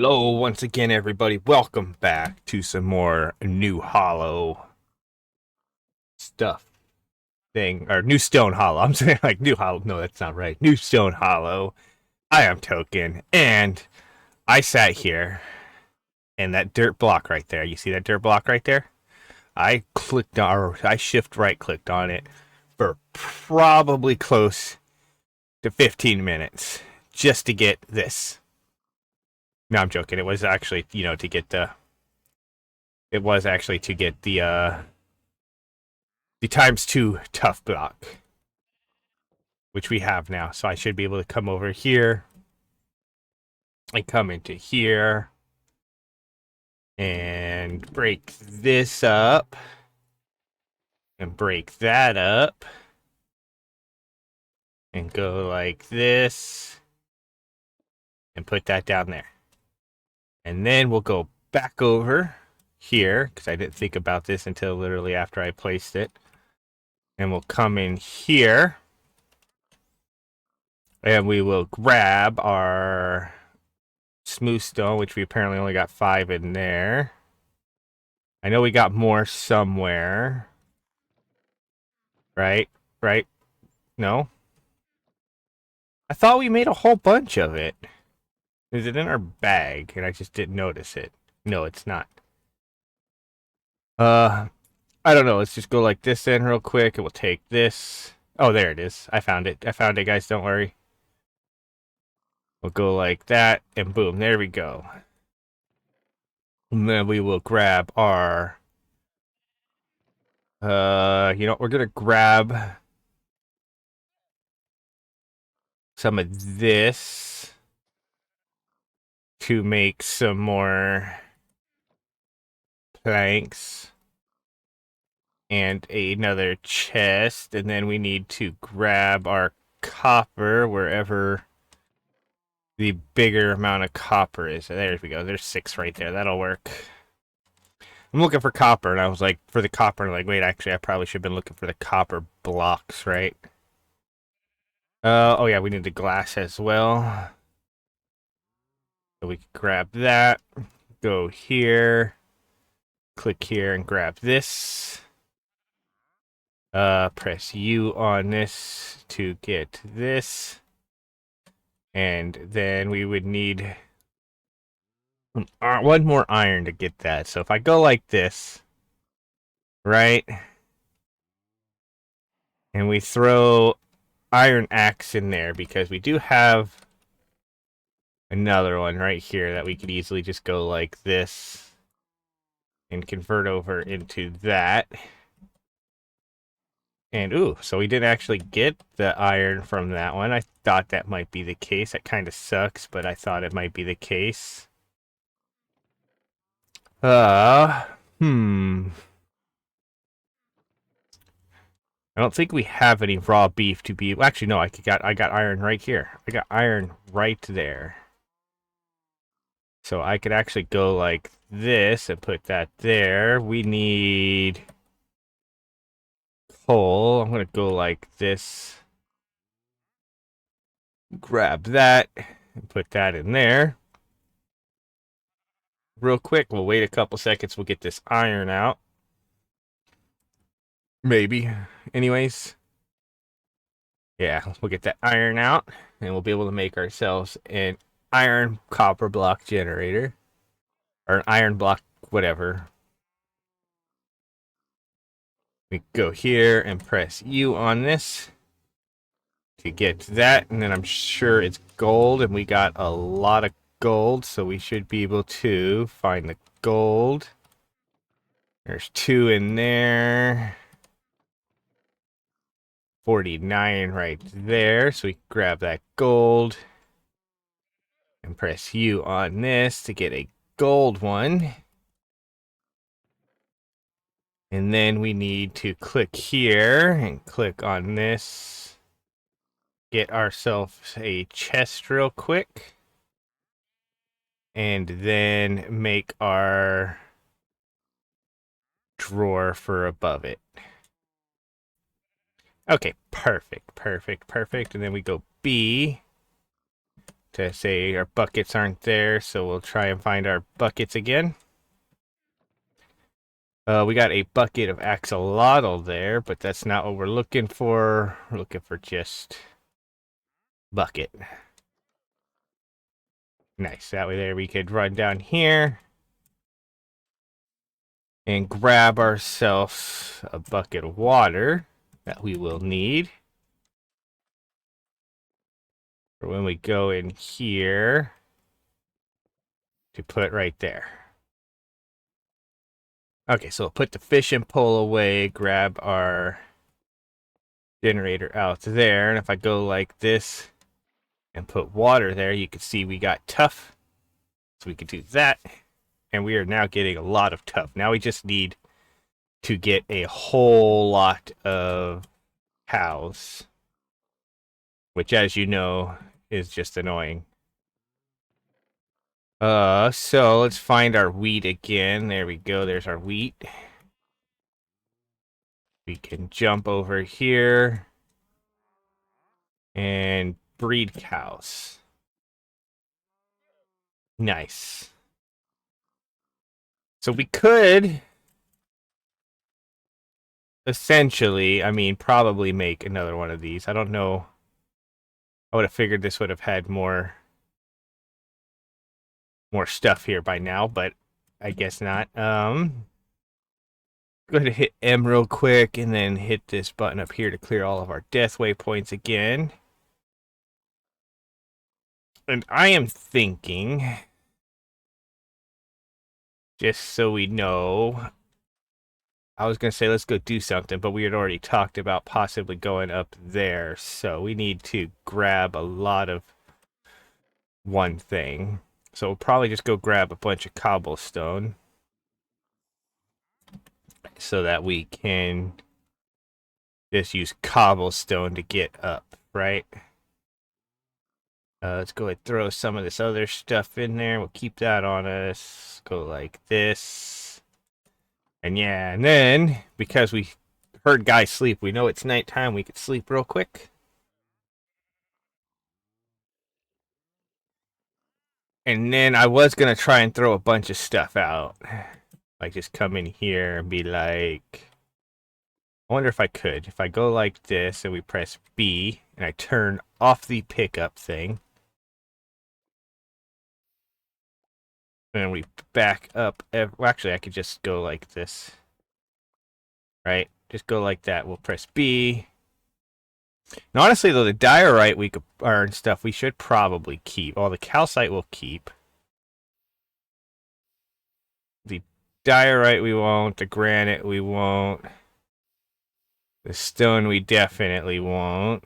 Hello, once again, everybody. Welcome back to some more new Hollow stuff thing, or Newstone Hollow. I'm saying like new Hollow. No, that's not right. Newstone Hollow. I am Towkn, and I sat here, and that dirt block right there. You see that dirt block right there? I clicked on, or I shift right clicked on it for probably close to 15 minutes just to get this. No, I'm joking. It was actually, to get the. It was actually to get the times two tough block, which we have now. So I should be able to come over here and come into here and break this up and break that up and go like this and put that down there. And then we'll go back over here because I didn't think about this until literally after I placed it. And we'll come in here and we will grab our smooth stone, which we apparently only got 5 in there. I know we got more somewhere. Right? Right? No? I thought we made a whole bunch of it. Is it in our bag and I just didn't notice it? No, it's not. Uh, I don't know. Let's just go like this in real quick and we'll take this. Oh, there it is. I found it. I found it, guys. Don't worry. We'll go like that and boom. There we go. And then we will grab our we're gonna grab some of this to make some more planks and another chest, and then we need to grab our copper wherever the bigger amount of copper is. There we go. There's 6 right there. That'll work. I'm looking for copper, and I was like, for the copper, like, wait, actually, I probably should have been looking for the copper blocks, right? Oh yeah, we need the glass as well. So we can grab that, go here, click here, and grab this. Press U on this to get this. And then we would need one more iron to get that. So if I go like this, right? And we throw iron axe in there because we do have another one right here that we could easily just go like this and convert over into that. And ooh, so we didn't actually get the iron from that one. I thought that might be the case. That kind of sucks, but I thought it might be the case. Uh, hmm. I don't think we have any raw beef to be. Actually, no. I got iron right here. I got iron right there. So I could actually go like this and put that there. We need coal. I'm gonna go like this. Grab that and put that in there. Real quick, we'll wait a couple seconds. We'll get this iron out. Maybe. Anyways, yeah, we'll get that iron out and we'll be able to make ourselves an iron copper block generator. Or an iron block, whatever. We go here and press U on this to get that, and then I'm sure it's gold, and we got a lot of gold, so we should be able to find the gold. There's 2 in there. 49 right there, so we can grab that gold and press U on this to get a gold one. And then we need to click here and click on this. Get ourselves a chest real quick. And then make our drawer for above it. Okay, perfect, perfect, perfect. And then we go B. to say our buckets aren't there, so we'll try and find our buckets again. We got a bucket of axolotl there, but that's not what we're looking for. We're looking for just bucket. Nice. That way there we could run down here and grab ourselves a bucket of water that we will need for when we go in here to put right there. Okay, so we'll put the fishing pole away, grab our generator out there, and if I go like this and put water there, you can see we got tough. So we could do that, and we are now getting a lot of tough. Now we just need to get a whole lot of cows, which, as you know, is just annoying. So let's find our wheat again. There we go. There's our wheat. We can jump over here and breed cows. Nice. So we could essentially, I mean, probably make another one of these. I don't know. I would have figured this would have had more stuff here by now, but I guess not. Go ahead and hit M real quick and then hit this button up here to clear all of our death waypoints again. And I am thinking, just so we know, I was going to say let's go do something, but we had already talked about possibly going up there. So we need to grab a lot of one thing. So we'll probably just go grab a bunch of cobblestone so that we can just use cobblestone to get up, right? Let's go ahead and throw some of this other stuff in there. We'll keep that on us. Go like this. And yeah, and then, because we heard guys sleep, we know it's nighttime, we could sleep real quick. And then I was going to try and throw a bunch of stuff out. Like, just come in here and be like... I wonder if I could. If I go like this and we press B, and I turn off the pickup thing... And we back up. Well, actually, I could just go like this. Right? Just go like that. We'll press B. And honestly, though, the diorite we could and stuff we should probably keep. All the calcite we'll keep. The diorite we won't. The granite we won't. The stone we definitely won't.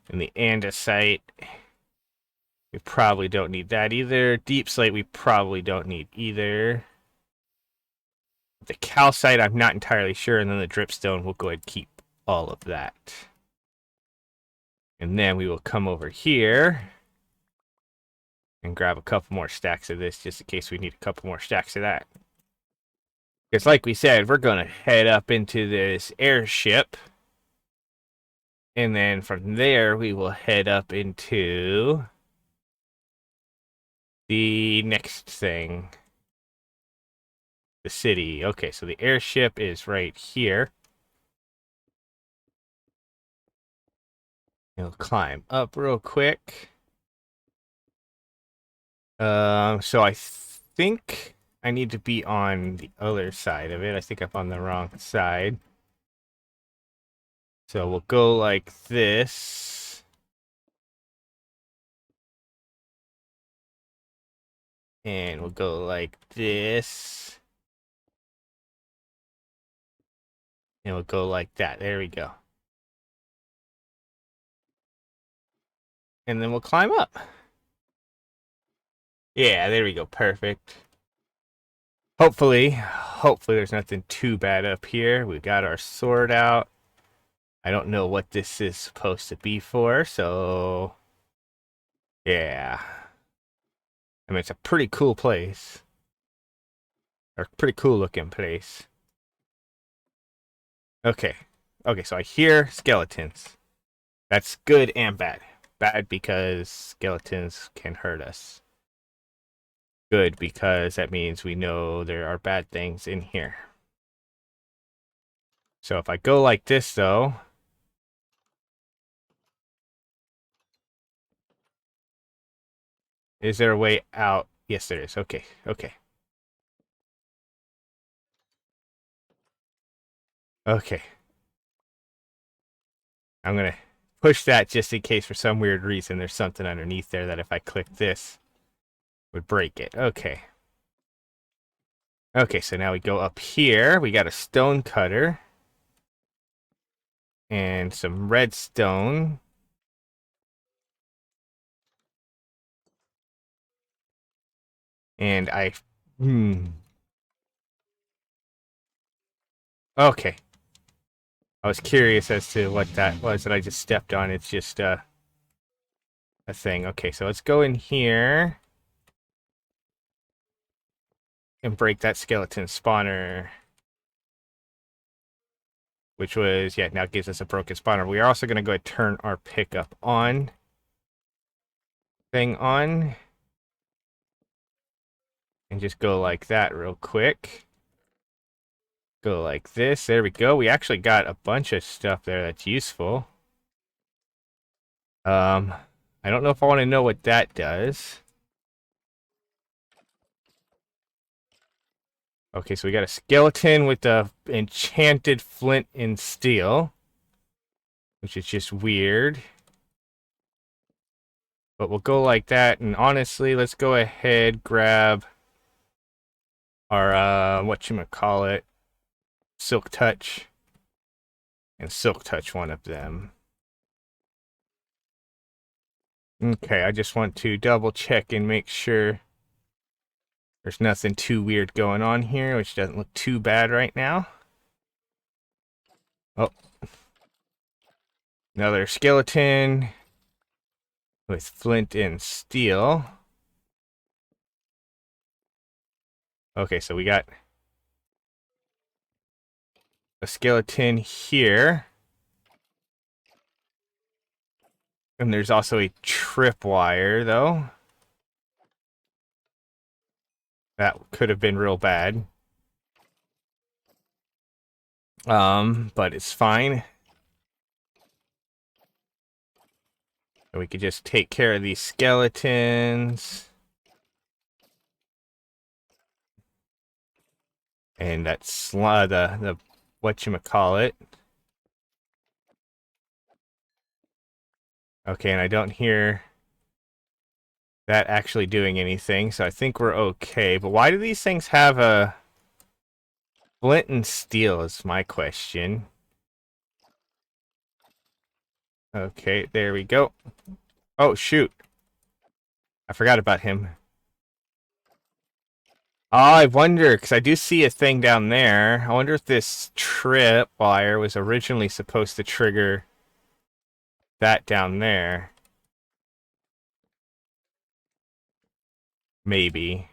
And the andesite, we probably don't need that either. Deep slate we probably don't need either. The calcite, I'm not entirely sure, and then the dripstone, we'll go ahead and keep all of that. And then we will come over here and grab a couple more stacks of this, just in case we need a couple more stacks of that. Because like we said, we're going to head up into this airship. And then from there, we will head up into the next thing. The city. Okay, so the airship is right here. We'll climb up real quick. So I think I need to be on the other side of it. I think I'm on the wrong side. So we'll go like this. And we'll go like this. And we'll go like that. There we go. And then we'll climb up. Yeah, there we go. Perfect. Hopefully there's nothing too bad up here. We've got our sword out. I don't know what this is supposed to be for, so... Yeah. I mean, it's a pretty cool place. Or pretty cool looking place. Okay. Okay, so I hear skeletons. That's good and bad. Bad because skeletons can hurt us. Good because that means we know there are bad things in here. So if I go like this, though, is there a way out? Yes, there is. Okay, okay, okay. I'm gonna push that just in case for some weird reason there's something underneath there that if I click this would break it. Okay. Okay, so now we go up here. We got a stone cutter and some redstone. And okay. I was curious as to what that was that I just stepped on. It's just a thing. Okay, so let's go in here and break that skeleton spawner, which was, yeah, now gives us a broken spawner. We are also going to go ahead and turn our pickup on thing on and just go like that real quick. Go like this. There we go. We actually got a bunch of stuff there that's useful. I don't know if I want to know what that does. Okay, so we got a skeleton with the enchanted flint and steel, which is just weird. But we'll go like that, and honestly, let's go ahead, grab our, whatchamacallit, Silk Touch, and Silk Touch one of them. Okay, I just want to double check and make sure there's nothing too weird going on here, which doesn't look too bad right now. Oh. Another skeleton with flint and steel. Okay, so we got a skeleton here. And there's also a tripwire, though. That could have been real bad. But it's fine. We could just take care of these skeletons. And that's the whatchamacallit. Okay, and I don't hear that actually doing anything, so I think we're okay. But why do these things have a flint and steel is my question. Okay, there we go. Oh, shoot. I forgot about him. Oh, I wonder, because I do see a thing down there. I wonder if this trip wire was originally supposed to trigger that down there. Maybe.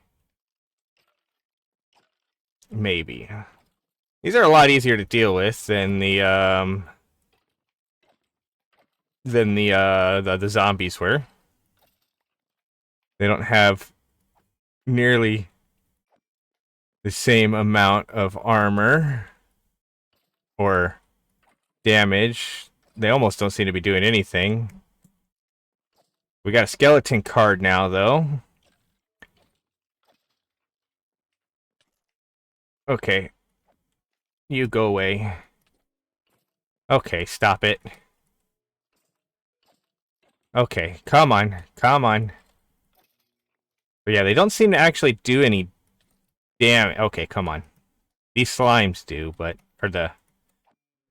Maybe. These are a lot easier to deal with than the zombies were. They don't have nearly the same amount of armor or damage. They almost don't seem to be doing anything. We got a skeleton card now, though. Okay. You go away. Okay, stop it. Okay, come on. Come on. But yeah, they don't seem to actually do any damage. Okay, come on. These slimes do, but... Or the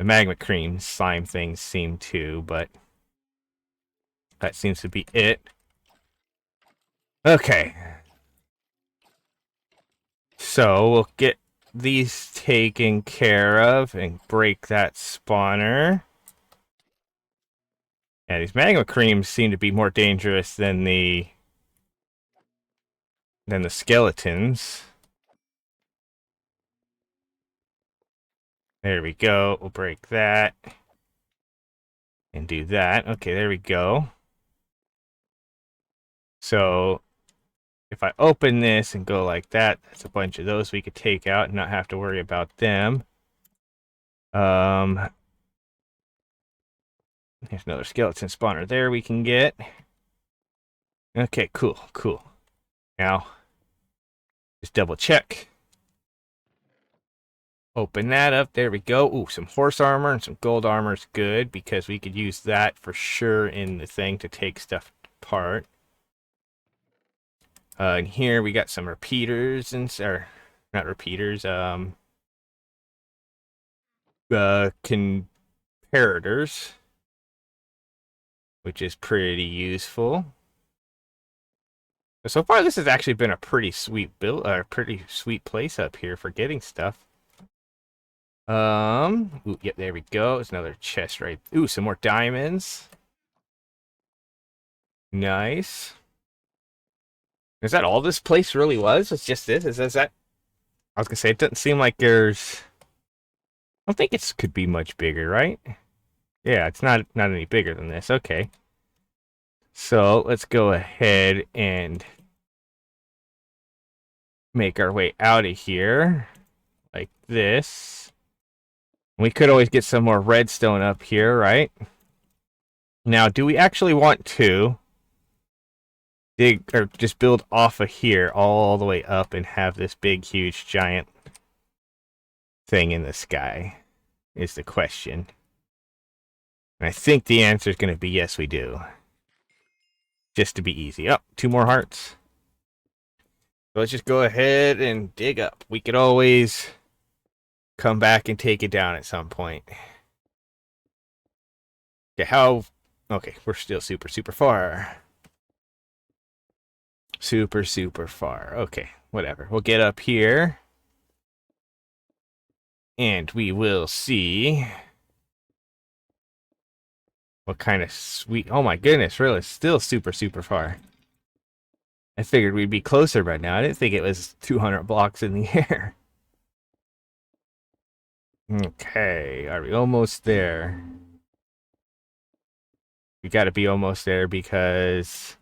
magma cream slime things seem to, but... That seems to be it. Okay. So, we'll get these taken care of and break that spawner. Yeah, these magma creams seem to be more dangerous than the skeletons. There we go. We'll break that. And do that. Okay, there we go. So if I open this and go like that, that's a bunch of those we could take out and not have to worry about them. Um, There's another skeleton spawner there we can get. Okay, cool, cool. Now, just double check. Open that up. There we go. Ooh, some horse armor and some gold armor is good because we could use that for sure in the thing to take stuff apart. And here we got some repeaters or not repeaters. Comparators, which is pretty useful. So far, this has actually been a pretty sweet build, pretty sweet place up here for getting stuff. Ooh, yep, there we go. There's another chest right. Ooh, some more diamonds. Nice. Is that all this place really was? It's just this? Is that? I was gonna say, it doesn't seem like there's. I don't think it could be much bigger, right? Yeah, it's not any bigger than this. Okay. So let's go ahead and make our way out of here like this. We could always get some more redstone up here, right? Now, do we actually want to dig or just build off of here all the way up and have this big, huge, giant thing in the sky? Is the question. And I think the answer is going to be yes, we do. Just to be easy. Oh, 2 more hearts. So let's just go ahead and dig up. We could always come back and take it down at some point. Okay, how... Okay, we're still super, super far. Super, super far. Okay, whatever. We'll get up here. And we will see what kind of sweet... Oh my goodness, really? Still super, super far. I figured we'd be closer by now. I didn't think it was 200 blocks in the air. Okay, are we almost there? We gotta be almost there because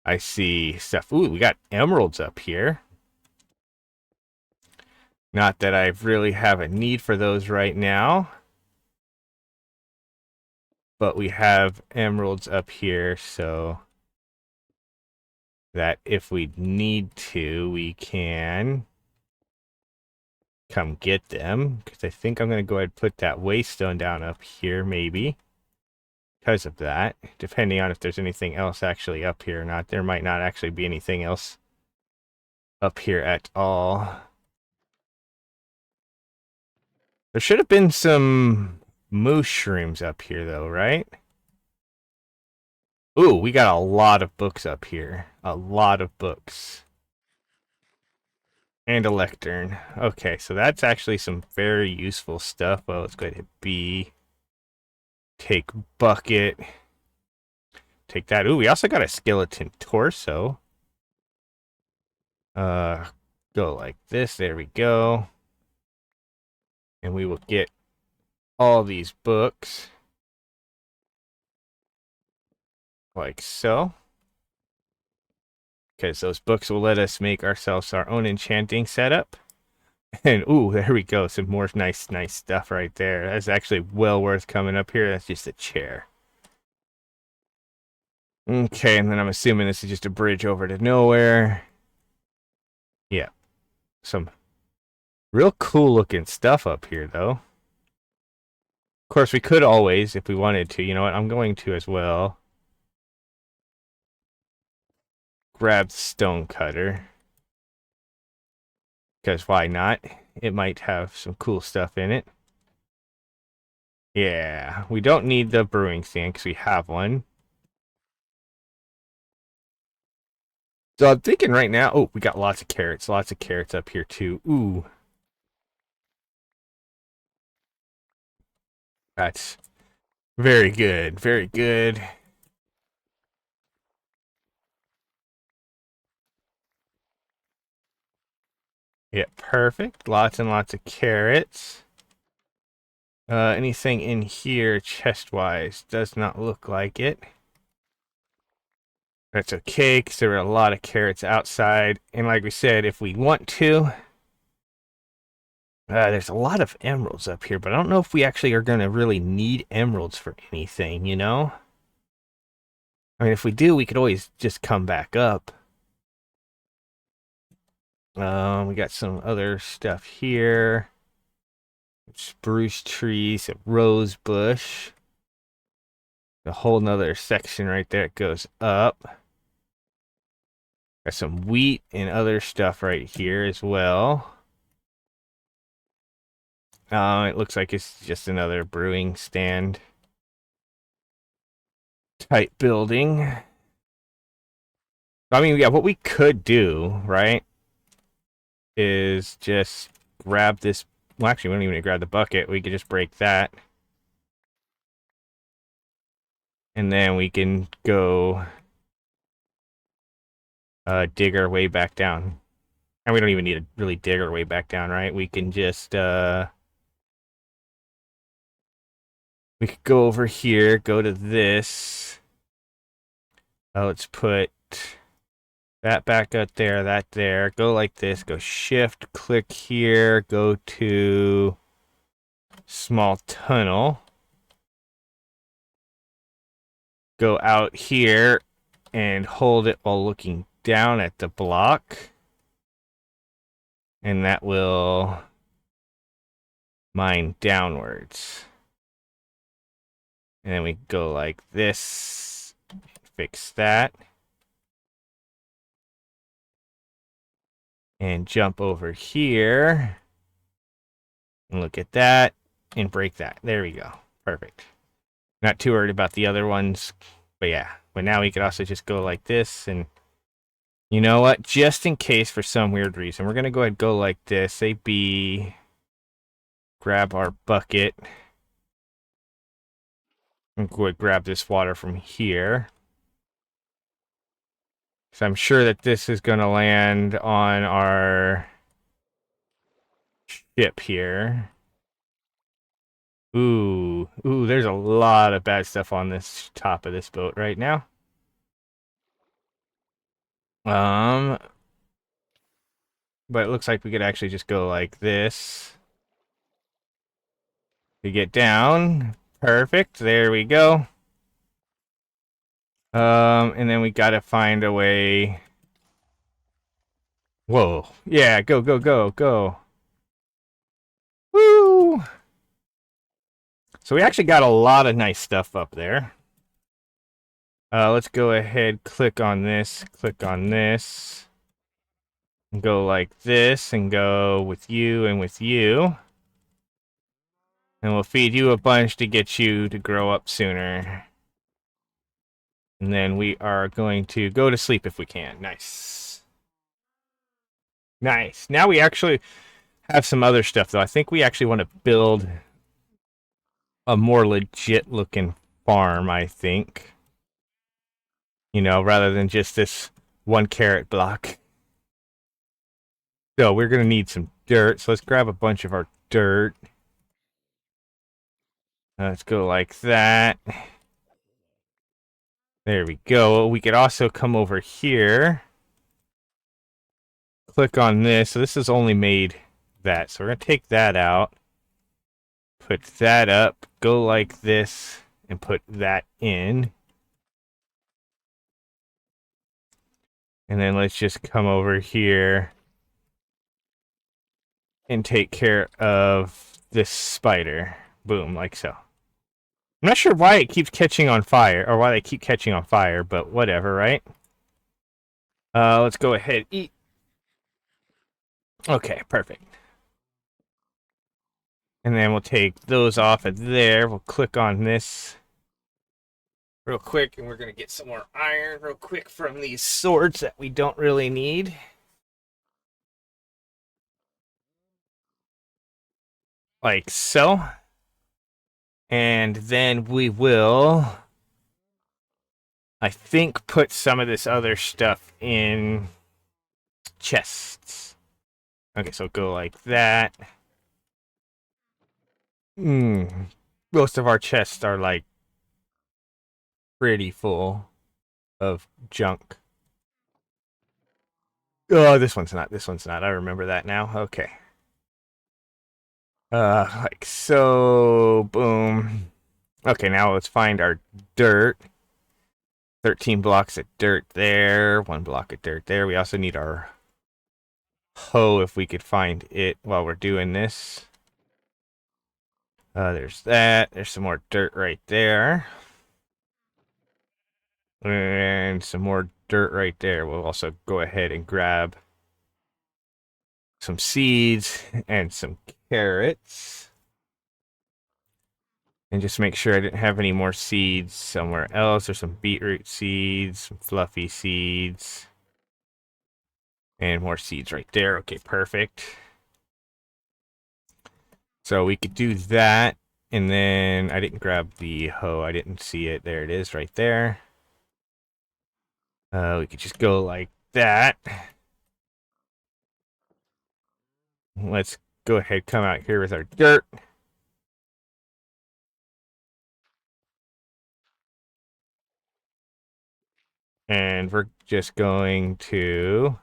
I see stuff. Ooh, we got emeralds up here. Not that I really have a need for those right now. But we have emeralds up here, so that if we need to, we can come get them. Because I think I'm going to go ahead and put that waystone down up here, maybe. Because of that. Depending on if there's anything else actually up here or not. There might not actually be anything else up here at all. There should have been some mushrooms up here, though, right? Ooh, we got a lot of books up here. A lot of books. And a lectern. Okay, so that's actually some very useful stuff. Well, let's go ahead and hit B. Take bucket. Take that. Ooh, we also got a skeleton torso. Uh, Go like this. There we go. And we will get all these books. Like so. Because those books will let us make ourselves our own enchanting setup. And ooh, there we go. Some more nice stuff right there. That's actually well worth coming up here. That's just a chair. Okay, and then I'm assuming this is just a bridge over to nowhere. Yeah, some real cool looking stuff up here, though. Of course, we could always, if we wanted to. You know what? I'm going to as well. Grab the stone cutter. Because why not? It might have some cool stuff in it. Yeah, we don't need the brewing stand because we have one. So I'm thinking right now, oh, we got lots of carrots up here too. Ooh. That's very good, very good. Yeah, perfect. Lots and lots of carrots. Anything in here chest-wise? Does not look like it. That's okay, because there are a lot of carrots outside. And like we said, if we want to, there's a lot of emeralds up here, but I don't know if we actually are going to really need emeralds for anything, you know? I mean, if we do, we could always just come back up. We got some other stuff here. Spruce trees, a rose bush. A whole nother section right there. It goes up. Got some wheat and other stuff right here as well. It looks like it's just another brewing stand type building. I mean, yeah, what we could do, right, is just grab this. Well, actually, we don't even need to grab the bucket. We could just break that. And then we can go dig our way back down. And we don't even need to really dig our way back down, right? We can just we could go over here, go to this. Let's put that back up there, that there. Go like this, go shift, click here, go to small tunnel. Go out here and hold it while looking down at the block. And that will mine downwards. And then we go like this, fix that. And jump over here. And look at that. And break that. There we go. Perfect. Not too worried about the other ones. But yeah. But now we could also just go like this. And you know what? Just in case for some weird reason, we're going to go ahead and go like this. Say B. Grab our bucket. And go ahead and grab this water from here. So I'm sure that this is going to land on our ship here. Ooh, there's a lot of bad stuff on this top of this boat right now. But it looks like we could actually just go like this to get down. Perfect. There we go. And then we gotta find a way. Whoa. Yeah, go, go, go, go. Woo! So we actually got a lot of nice stuff up there. Let's go ahead, click on this, and go like this, and go with you and with you. And we'll feed you a bunch to get you to grow up sooner. And then we are going to go to sleep if we can. Nice. Nice. Now we actually have some other stuff, though. I think we actually want to build a more legit looking farm, I think. You know, rather than just this one carrot block. So we're going to need some dirt. So let's grab a bunch of our dirt. Let's go like that. There we go. We could also come over here. Click on this. So this has only made that. So we're going to take that out. Put that up. Go like this. And put that in. And then let's just come over here. And take care of this spider. Boom, like so. I'm not sure why it keeps catching on fire. Or why they keep catching on fire. But whatever, right? Let's go ahead. Eat. Okay, perfect. And then we'll take those off of there. We'll click on this real quick. And we're going to get some more iron real quick from these swords that we don't really need. Like so. And then we will, I think, put some of this other stuff in chests. Okay, so go like that. Most of our chests are like pretty full of junk. Oh, this one's not. This one's not. I remember that now. Okay. Like so. Boom. Okay, now let's find our dirt. 13 blocks of dirt there. 1 block of dirt there. We also need our hoe if we could find it while we're doing this. There's that. There's some more dirt right there. And some more dirt right there. We'll also go ahead and grab some seeds and some carrots. And just make sure I didn't have any more seeds somewhere else. There's some beetroot seeds, some fluffy seeds, and more seeds right there. Okay, perfect. So we could do that. And then I didn't grab the hoe. I didn't see it. There it is right there. We could just go like that. Let's go ahead, come out here with our dirt. And we're just going to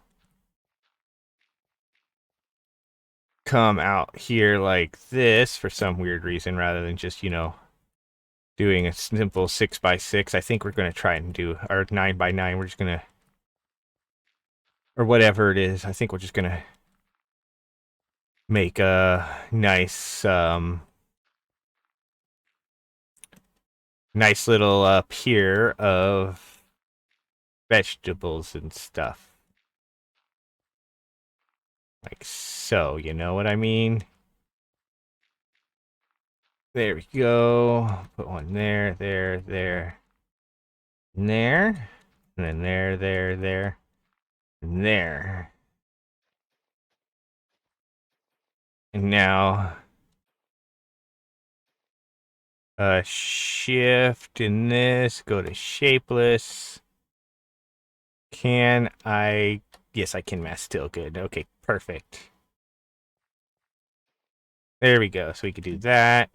come out here like this for some weird reason rather than just, doing a simple 6x6. I think we're going to try and do our 9x9. We're just going to, or whatever it is, I think we're just going to make a nice, nice little pier of vegetables and stuff. Like so, you know what I mean? There we go. Put one there, there, and there. And then there, and there. And now, shift in this, go to shapeless. Can I? Yes, I can mask still. Good. Okay, perfect. There we go. So we could do that.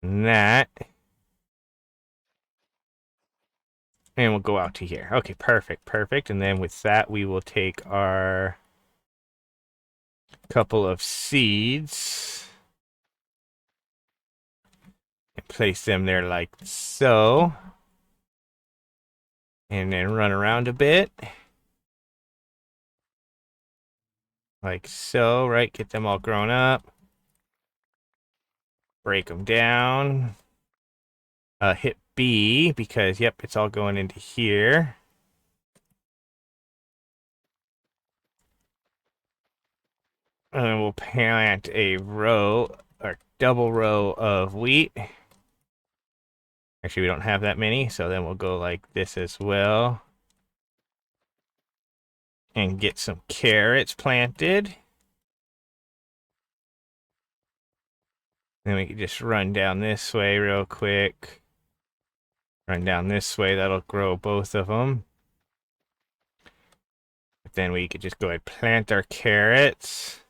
And that. And we'll go out to here. Okay, perfect, perfect. And then with that, we will take our couple of seeds and place them there like so. And then run around a bit. Like so, right? Get them all grown up. Break them down. Hit B because, yep, it's all going into here. And then we'll plant a row or double row of wheat. Actually, we don't have that many, so then we'll go like this as well. And get some carrots planted. Then we can just run down this way real quick. Run down this way, that'll grow both of them. But then we could just go ahead and plant our carrots.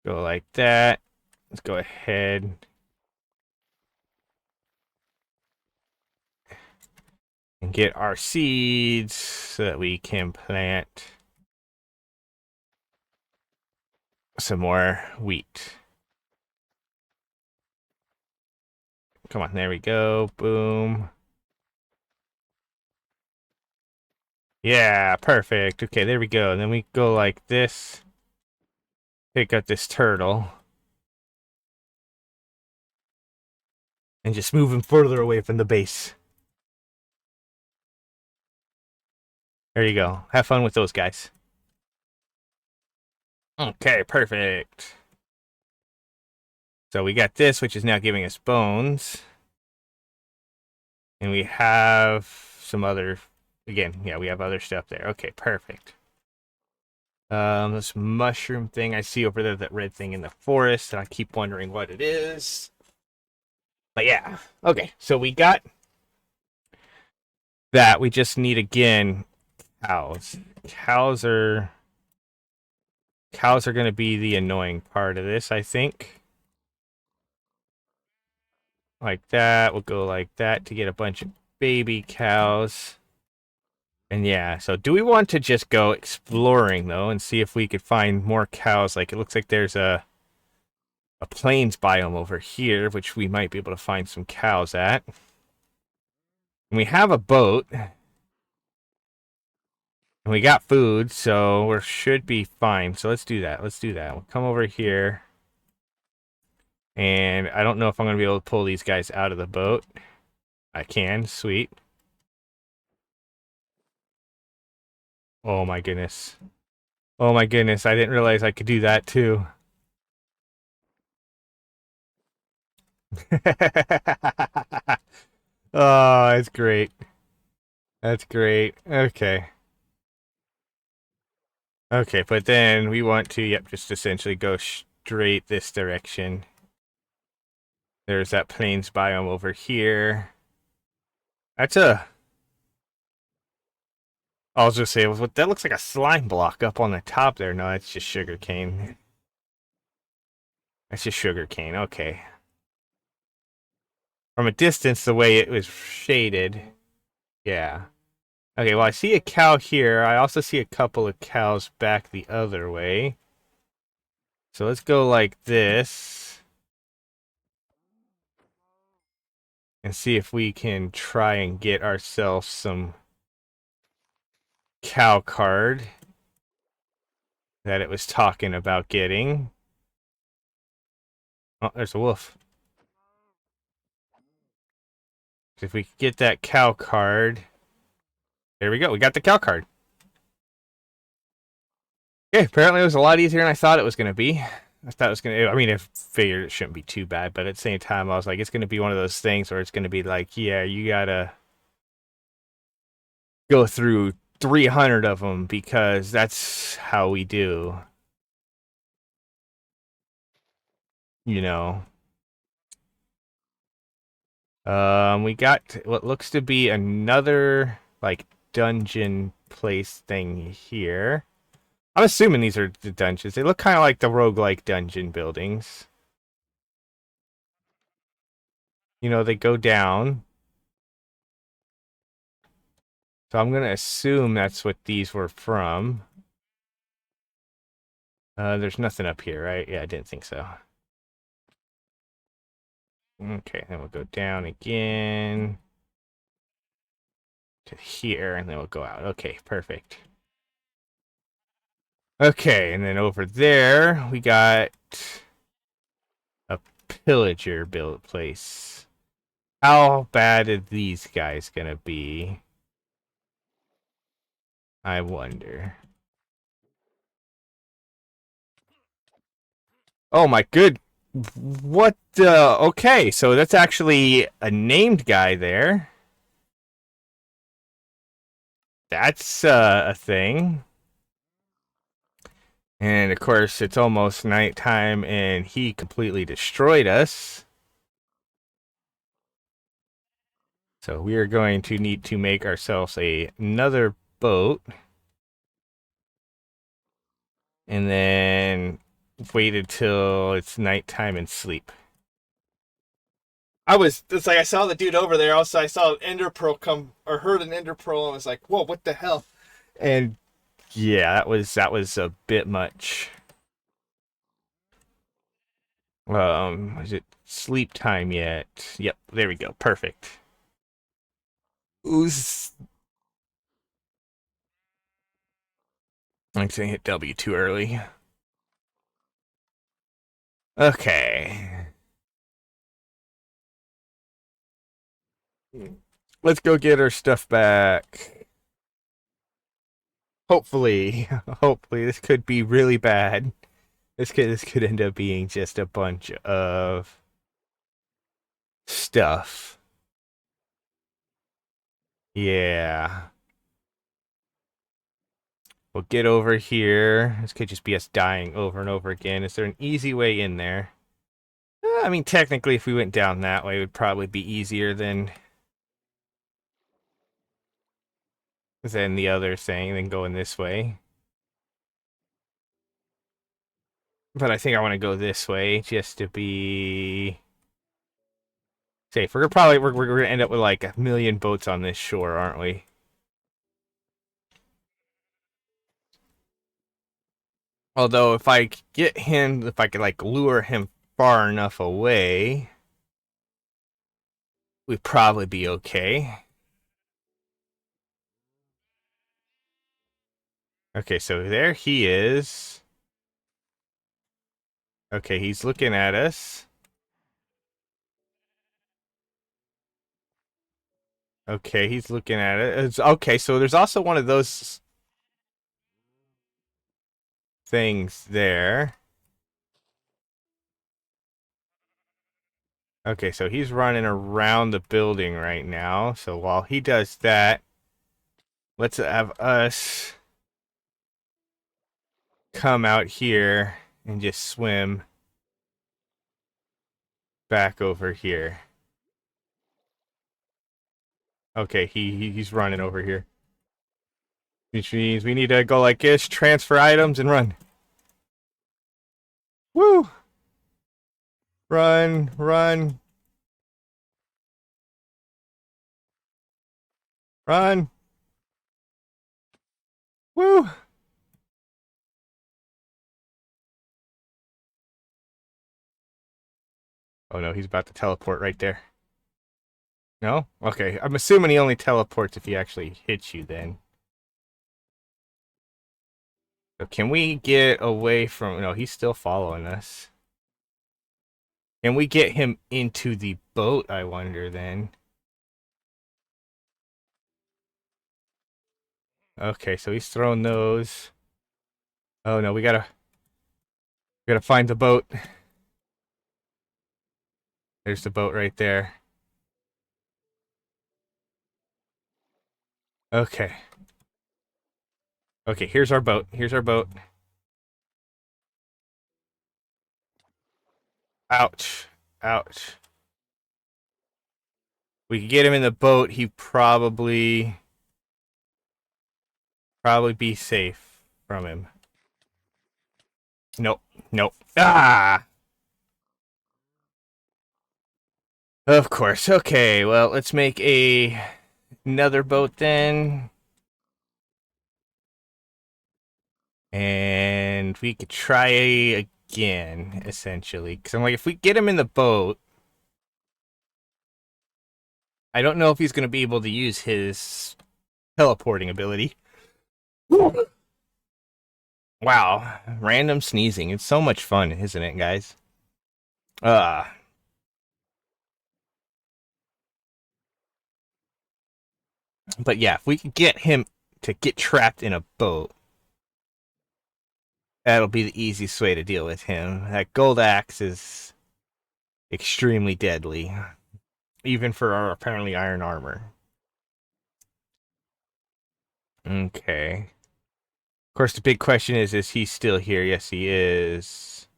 Go like that. Let's go ahead and get our seeds so that we can plant some more wheat. Come on, there we go. Boom. Yeah, perfect. Okay, there we go. And then we go like this. Pick up this turtle. And just move him further away from the base. There you go. Have fun with those guys. Okay, perfect. So we got this, which is now giving us bones. And we have some other, again, yeah, we have other stuff there. Okay, perfect. This mushroom thing I see over there, that red thing in the forest, and I keep wondering what it is. But yeah, okay, so we got that. We just need, again, cows. Cows are Cows are going to be the annoying part of this, I think. Like that. We'll go like that to get a bunch of baby cows. And yeah, so do we want to just go exploring, though, and see if we could find more cows? Like, it looks like there's a plains biome over here, which we might be able to find some cows at. And we have a boat. And we got food, so we should be fine. So let's do that. Let's do that. We'll come over here. And I don't know if I'm going to be able to pull these guys out of the boat. I can. Sweet. Oh my goodness. Oh my goodness. I didn't realize I could do that too. Oh, that's great. That's great. Okay. Okay, but then we want to, yep, just essentially go straight this direction. There's that plains biome over here. That's a. I was just saying, that looks like a slime block up on the top there. No, that's just sugar cane. That's just sugar cane. Okay. From a distance, the way it was shaded. Yeah. Okay, well, I see a cow here. I also see a couple of cows back the other way. So let's go like this. And see if we can try and get ourselves some cow card that it was talking about getting. Oh, there's a wolf. If we could get that cow card. There we go. We got the cow card. Okay, apparently it was a lot easier than I thought it was going to be. I thought it was going to, I mean, I figured it shouldn't be too bad, but at the same time, I was like, it's going to be one of those things where it's going to be like, yeah, you got to go through 300 of them because that's how we do, you know. We got what looks to be another, like, dungeon place thing here. I'm assuming these are the dungeons. They look kind of like the roguelike dungeon buildings. You know, they go down. So I'm going to assume that's what these were from. There's nothing up here, right? Yeah, I didn't think so. Okay, then we'll go down again to here, and then we'll go out. Okay, perfect. Okay, and then over there, we got a pillager built place. How bad are these guys gonna be? I wonder. Oh my good. What the? Okay, so that's actually a named guy there. That's a thing. And of course, it's almost nighttime and he completely destroyed us. So we are going to need to make ourselves another boat. And then wait until it's nighttime and sleep. It's like I saw the dude over there. Also, I saw an ender pearl come, or heard an ender pearl, and I was like, whoa, what the hell? And yeah, that was a bit much. Is it sleep time yet? Yep, there we go. Perfect. Ooze. I'm saying hit W too early. Okay. Let's go get our stuff back. Hopefully, hopefully this could be really bad. This could end up being just a bunch of stuff. Yeah. We'll get over here. This could just be us dying over and over again. Is there an easy way in there? I mean, technically, if we went down that way, it would probably be easier than the other thing, than going this way. But I think I want to go this way just to be safe. We're gonna end up with like a million boats on this shore, aren't we? Although if I could like lure him far enough away, we'd probably be okay. Okay, so there he is. Okay, he's looking at us. Okay, he's looking at it. Okay, so there's also one of those things there. Okay, so he's running around the building right now. So while he does that, let's have us come out here and just swim back over here. Okay, he's running over here. Which means we need to go like this, transfer items, and run. Woo! Run, run, run. Woo! Oh no, he's about to teleport right there. No? Okay, I'm assuming he only teleports if he actually hits you then. So can we get away from... No, he's still following us. Can we get him into the boat, I wonder, then? Okay, so he's throwing those. Oh no, we gotta find the boat. There's the boat right there. Okay. Okay, here's our boat. Here's our boat. Ouch. Ouch. We could get him in the boat, he'd probably be safe from him. Nope. Nope. Ah! Of course. Okay, well, let's make another boat then. And we could try again, essentially. Because I'm like, if we get him in the boat, I don't know if he's going to be able to use his teleporting ability. Wow, random sneezing. It's so much fun, isn't it, guys? Uh, but yeah, if we can get him to get trapped in a boat, that'll be the easiest way to deal with him. That gold axe is extremely deadly, even for our apparently iron armor. Okay. Of course, the big question is he still here? Yes, he is.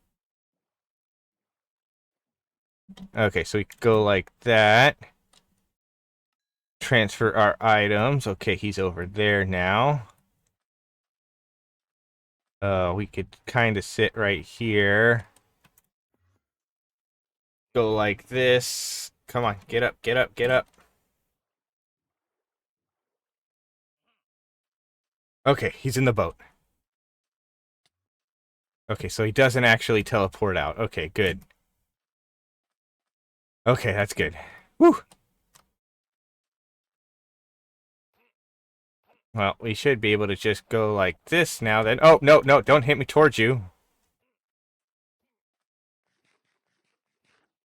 Okay, so we could go like that. Transfer our items. Okay, he's over there now. We could kind of sit right here. Go like this. Come on, get up, get up, get up. Okay, he's in the boat. Okay, so he doesn't actually teleport out. Okay, good. Okay, that's good. Woo! Well, we should be able to just go like this now then. Oh, no, no, don't hit me towards you.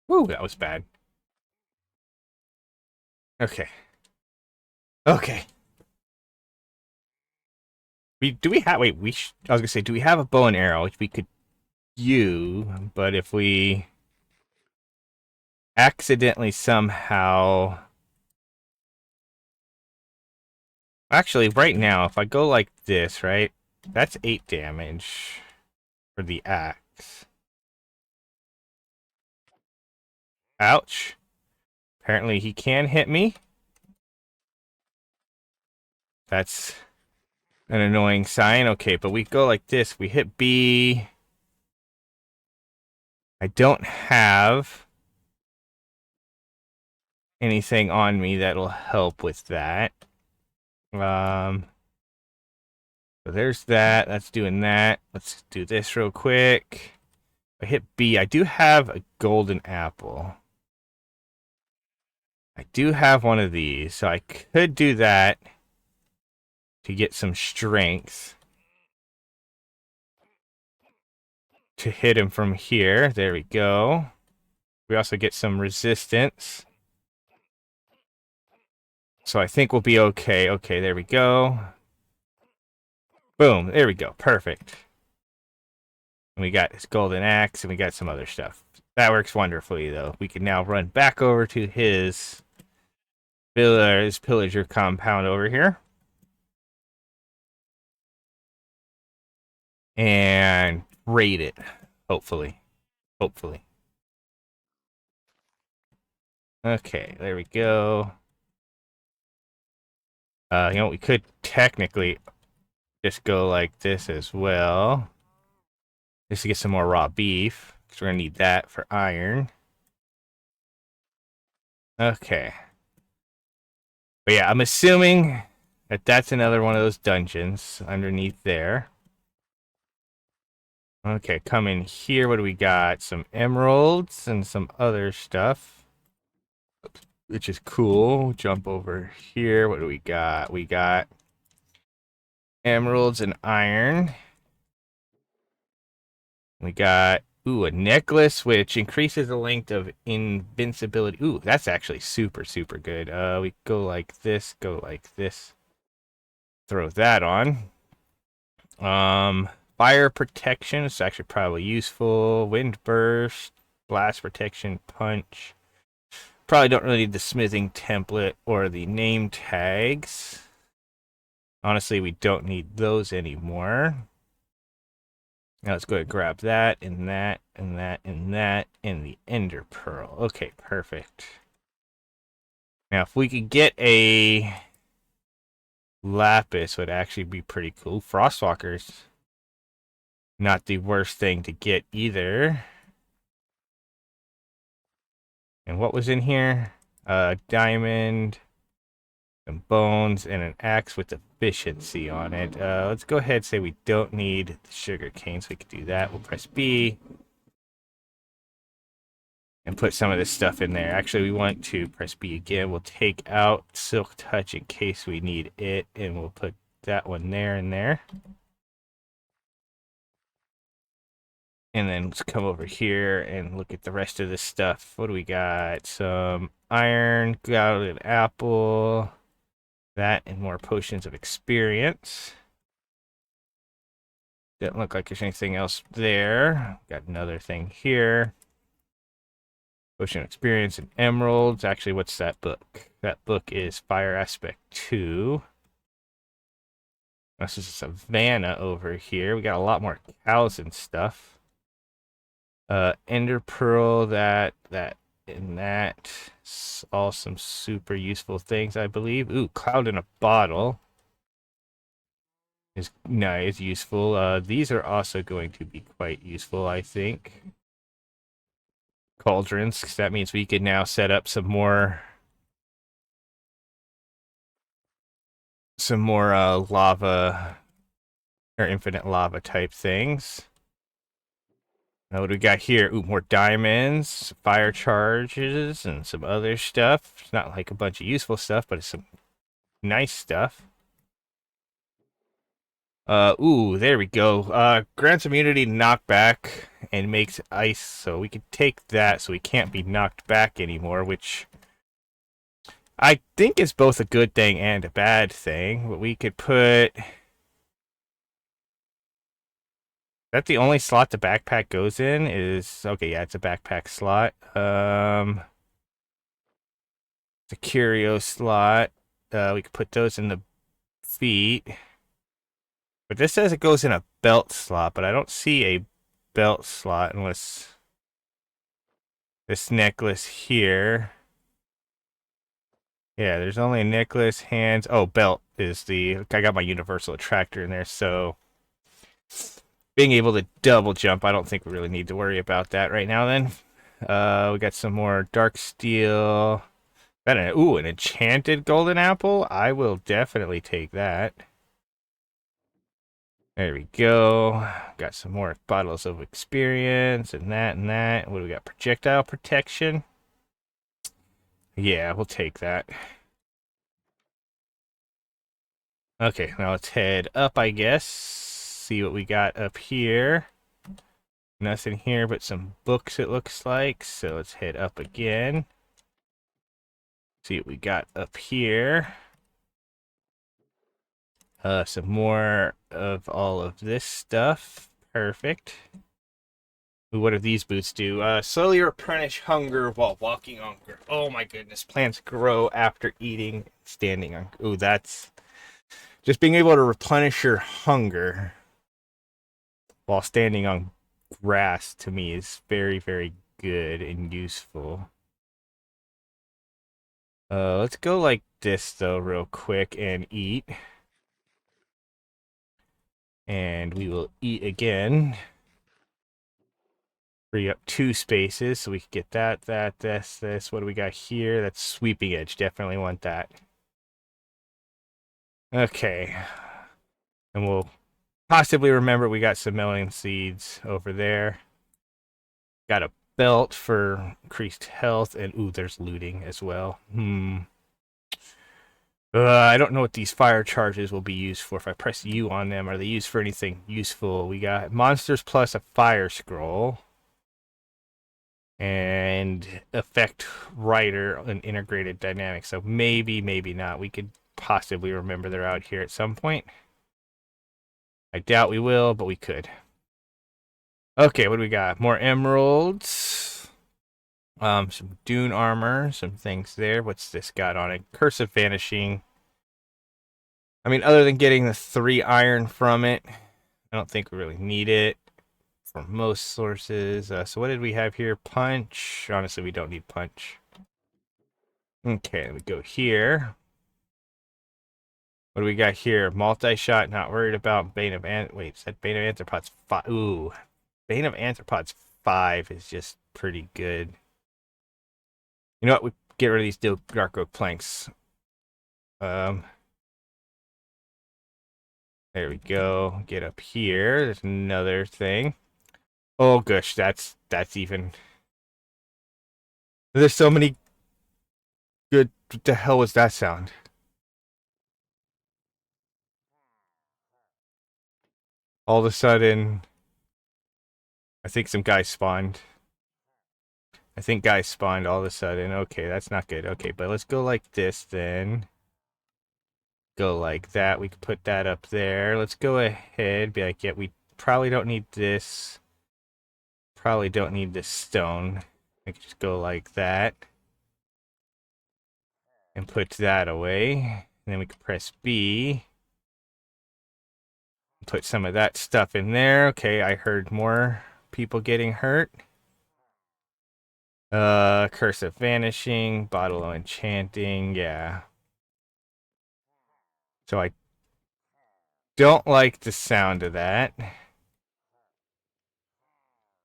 Woo, that was bad. Okay. Okay. I was gonna say, do we have a bow and arrow which we could use, but if we accidentally somehow... Actually, right now, if I go like this, right? That's 8 damage for the axe. Ouch. Apparently he can hit me. That's an annoying sign. Okay, but we go like this. We hit B. I don't have anything on me that'll help with that. So there's that. That's doing that. Let's do this real quick. I hit B. I do have a golden apple. I do have one of these, so I could do that to get some strength to hit him from here. There we go. We also get some resistance. So I think we'll be okay. Okay, there we go. Boom, there we go. Perfect. And we got his golden axe, and we got some other stuff. That works wonderfully, though. We can now run back over to his pillager compound over here. And raid it, hopefully. Hopefully. Okay, there we go. You know, we could technically just go like this as well. Just to get some more raw beef, because we're going to need that for iron. Okay. But yeah, I'm assuming that that's another one of those dungeons underneath there. Okay, come in here. What do we got? Some emeralds and some other stuff, which is cool. Jump over here. What do we got? We got emeralds and iron. We got, ooh, a necklace, which increases the length of invincibility. Ooh, that's actually super, super good. We go like this, go like this. Throw that on. Fire protection is actually probably useful. Wind burst, blast protection, punch. Probably don't really need the smithing template or the name tags. Honestly, we don't need those anymore. Now let's go ahead and grab that, and that, and that, and that, and the ender pearl. Okay, perfect. Now, if we could get a lapis, would actually be pretty cool. Frostwalkers, not the worst thing to get either. And what was in here? Diamond, some bones, and an axe with efficiency on it. Let's go ahead and say we don't need the sugar cane, so we can do that. We'll press B and put some of this stuff in there. Actually, we want to press B again. We'll take out Silk Touch in case we need it, and we'll put that one there and there. And then let's come over here and look at the rest of this stuff. What do we got? Some iron, got an apple, that, and more potions of experience. Doesn't look like there's anything else there. Got another thing here. Potion of experience and emeralds. Actually, what's that book? That book is Fire Aspect 2. This is Savannah over here. We got a lot more cows and stuff. Ender Pearl, that, and that. All some super useful things, I believe. Ooh, Cloud in a Bottle is nice, useful. These are also going to be quite useful, I think. Cauldrons, because that means we can now set up some more lava or infinite lava type things. Now what do we got here? Ooh, more diamonds, fire charges, and some other stuff. It's not like a bunch of useful stuff, but it's some nice stuff. Ooh, there we go. Grants immunity knockback and makes ice, so we can take that so we can't be knocked back anymore, which I think is both a good thing and a bad thing. But we could put... That the only slot the backpack goes in is... Okay, yeah, it's a backpack slot. It's a curio slot. We could put those in the feet. But this says it goes in a belt slot, but I don't see a belt slot unless this necklace here. Yeah, there's only a necklace, hands. Oh, belt is the... I got my universal attractor in there, so being able to double jump, I don't think we really need to worry about that right now then. We got some more dark steel. Ooh, an enchanted golden apple? I will definitely take that. There we go. Got some more bottles of experience and that and that. What do we got? Projectile protection? Yeah, we'll take that. Okay, now let's head up, I guess. See what we got up here. Nothing here but some books, it looks like. So let's head up again. See what we got up here. Some more of all of this stuff. Perfect. Ooh, what do these boots do? Slowly replenish hunger while walking on. Oh my goodness! Plants grow after eating, standing on. Ooh, that's just being able to replenish your hunger while standing on grass. To me, is very, very good and useful. Let's go like this though, real quick, and eat. And we will eat again. Free up 2 spaces so we can get this. What do we got here? That's sweeping edge. Definitely want that. Okay. And we'll possibly remember we got some melon seeds over there. Got a belt for increased health. And ooh, there's looting as well. I don't know what these fire charges will be used for. If I press U on them, are they used for anything useful? We got monsters plus a fire scroll. And effect writer and integrated dynamics. So maybe, maybe not. We could possibly remember they're out here at some point. I doubt we will, but we could. Okay, what do we got? More emeralds. Some dune armor, some things there. What's this got on it? Curse of Vanishing. I mean, other than getting the 3 iron from it, I don't think we really need it for most sources. So what did we have here? Punch. Honestly, we don't need punch. Okay, we go here. What do we got here? Multi-shot, not worried about. Bane of Wait, is that Bane of Arthropods 5? Ooh. Bane of Arthropods 5 is just pretty good. You know what? We get rid of these dark oak planks. There we go. Get up here. There's another thing. Oh gosh, that's even. There's so many good. What the hell was that sound? All of a sudden, I think some guys spawned. I think guys spawned all of a sudden. Okay, that's not good. Okay, but let's go like this then. Go like that. We can put that up there. Let's go ahead. Be like, yeah, we probably don't need this. Probably don't need this stone. I can just go like that. And put that away. And then we can press B. Put some of that stuff in there. Okay, I heard more people getting hurt. Curse of Vanishing, Bottle of Enchanting, yeah. So I don't like the sound of that.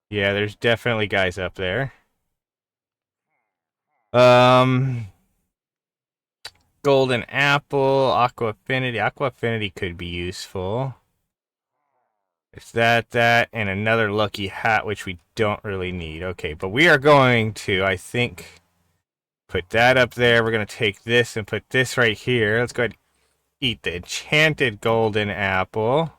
Yeah, there's definitely guys up there. Golden Apple, Aqua Affinity. Aqua Affinity could be useful. It's that, and another lucky hat, which we don't really need. Okay, but we are going to, I think, put that up there. We're going to take this and put this right here. Let's go ahead and eat the enchanted golden apple.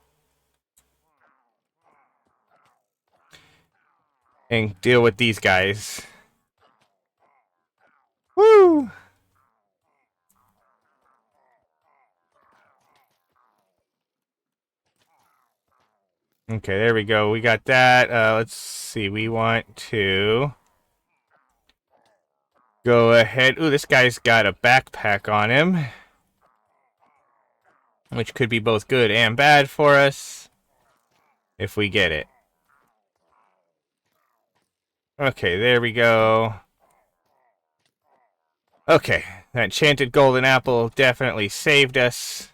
And deal with these guys. Woo! Okay, there we go. We got that. Let's see. We want to go ahead. Ooh, this guy's got a backpack on him, which could be both good and bad for us if we get it. Okay, there we go. Okay, that enchanted golden apple definitely saved us.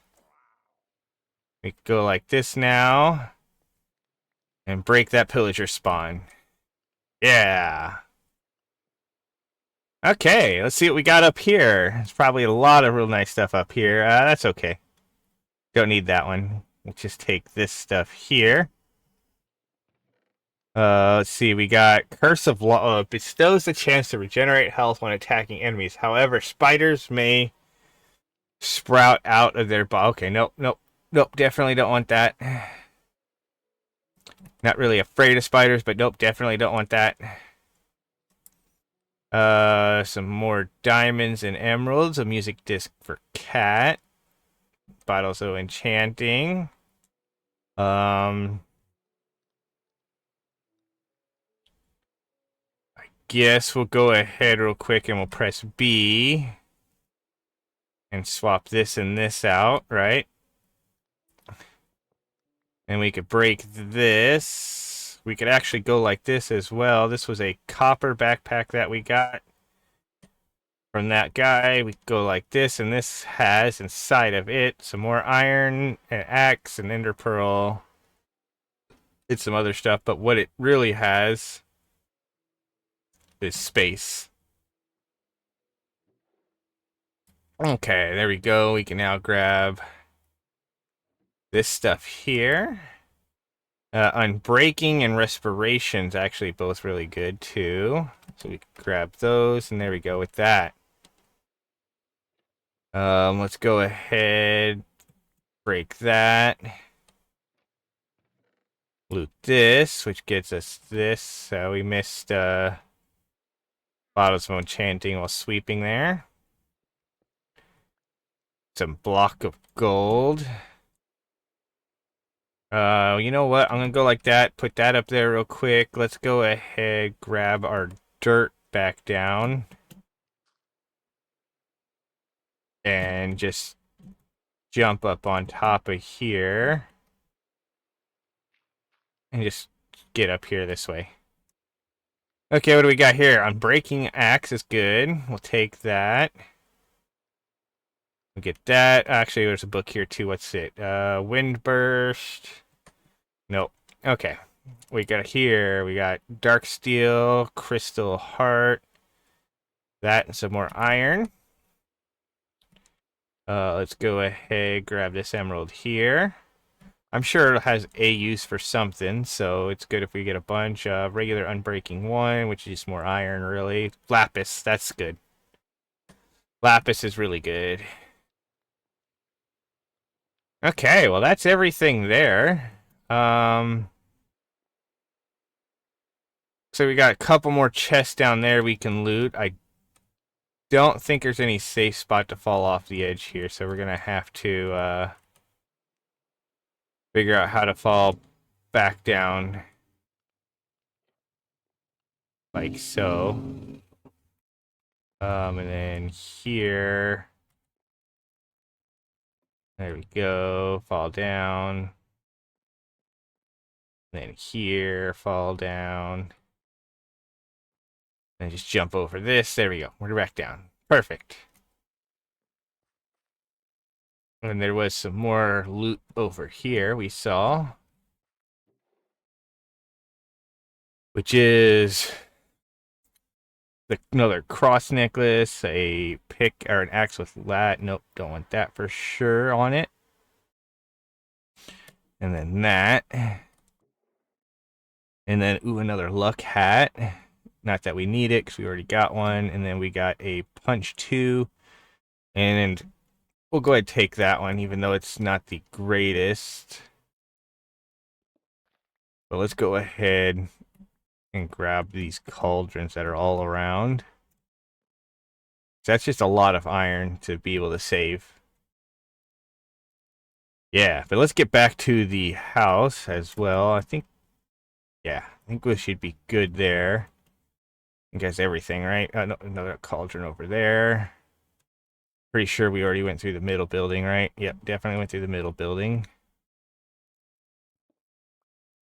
We go like this now. And break that pillager spawn. Yeah. Okay, let's see what we got up here. There's probably a lot of real nice stuff up here. That's okay. Don't need that one. We'll just take this stuff here. Let's see. We got Curse of Law. Bestows the chance to regenerate health when attacking enemies. However, spiders may sprout out of their body. Okay, nope, nope, nope. Definitely don't want that. Not really afraid of spiders, but nope, definitely don't want that. Some more diamonds and emeralds. A music disc for cat. Bottles of enchanting. I guess we'll go ahead real quick and we'll press B and swap this and this out, right? And we could break this. We could actually go like this as well. This was a copper backpack that we got from that guy. We go like this, and this has inside of it some more iron, an axe, an ender pearl. It's some other stuff, but what it really has is space. Okay, there we go. We can now grab this stuff here. Unbreaking and respiration's actually both really good too. So we can grab those, and there we go with that. Let's go ahead, break that. Loot this, which gets us this. We missed bottles of enchanting while sweeping there. Some block of gold. You know what? I'm gonna go like that. Put that up there real quick. Let's go ahead, grab our dirt back down. And just jump up on top of here. And just get up here this way. Okay, what do we got here? Unbreaking axe is good. We'll take that. We'll get that. Actually, there's a book here too. What's it? Wind burst. Nope. Okay. We got here. We got dark steel, crystal heart. That and some more iron. Let's go ahead, grab this emerald here. I'm sure it has a use for something, so it's good if we get a bunch of regular unbreaking one, which is more iron, really. Lapis, that's good. Lapis is really good. Okay, well, that's everything there. So we got a couple more chests down there we can loot. I don't think there's any safe spot to fall off the edge here, so we're gonna have to figure out how to fall back down. Like so. And then here. There we go. Fall down. Then here, fall down. Then just jump over this. There we go. We're back down. Perfect. And there was some more loot over here we saw. Which is another cross necklace, a pick or an axe with lat. Nope, don't want that for sure on it. And then that. And then, ooh, another luck hat. Not that we need it because we already got one. And then we got a punch 2. And we'll go ahead and take that one, even though it's not the greatest. But let's go ahead and grab these cauldrons that are all around. That's just a lot of iron to be able to save. Yeah, but let's get back to the house as well. I think we should be good there. I think that's everything, right? No, another cauldron over there. Pretty sure we already went through the middle building, right? Yep, definitely went through the middle building.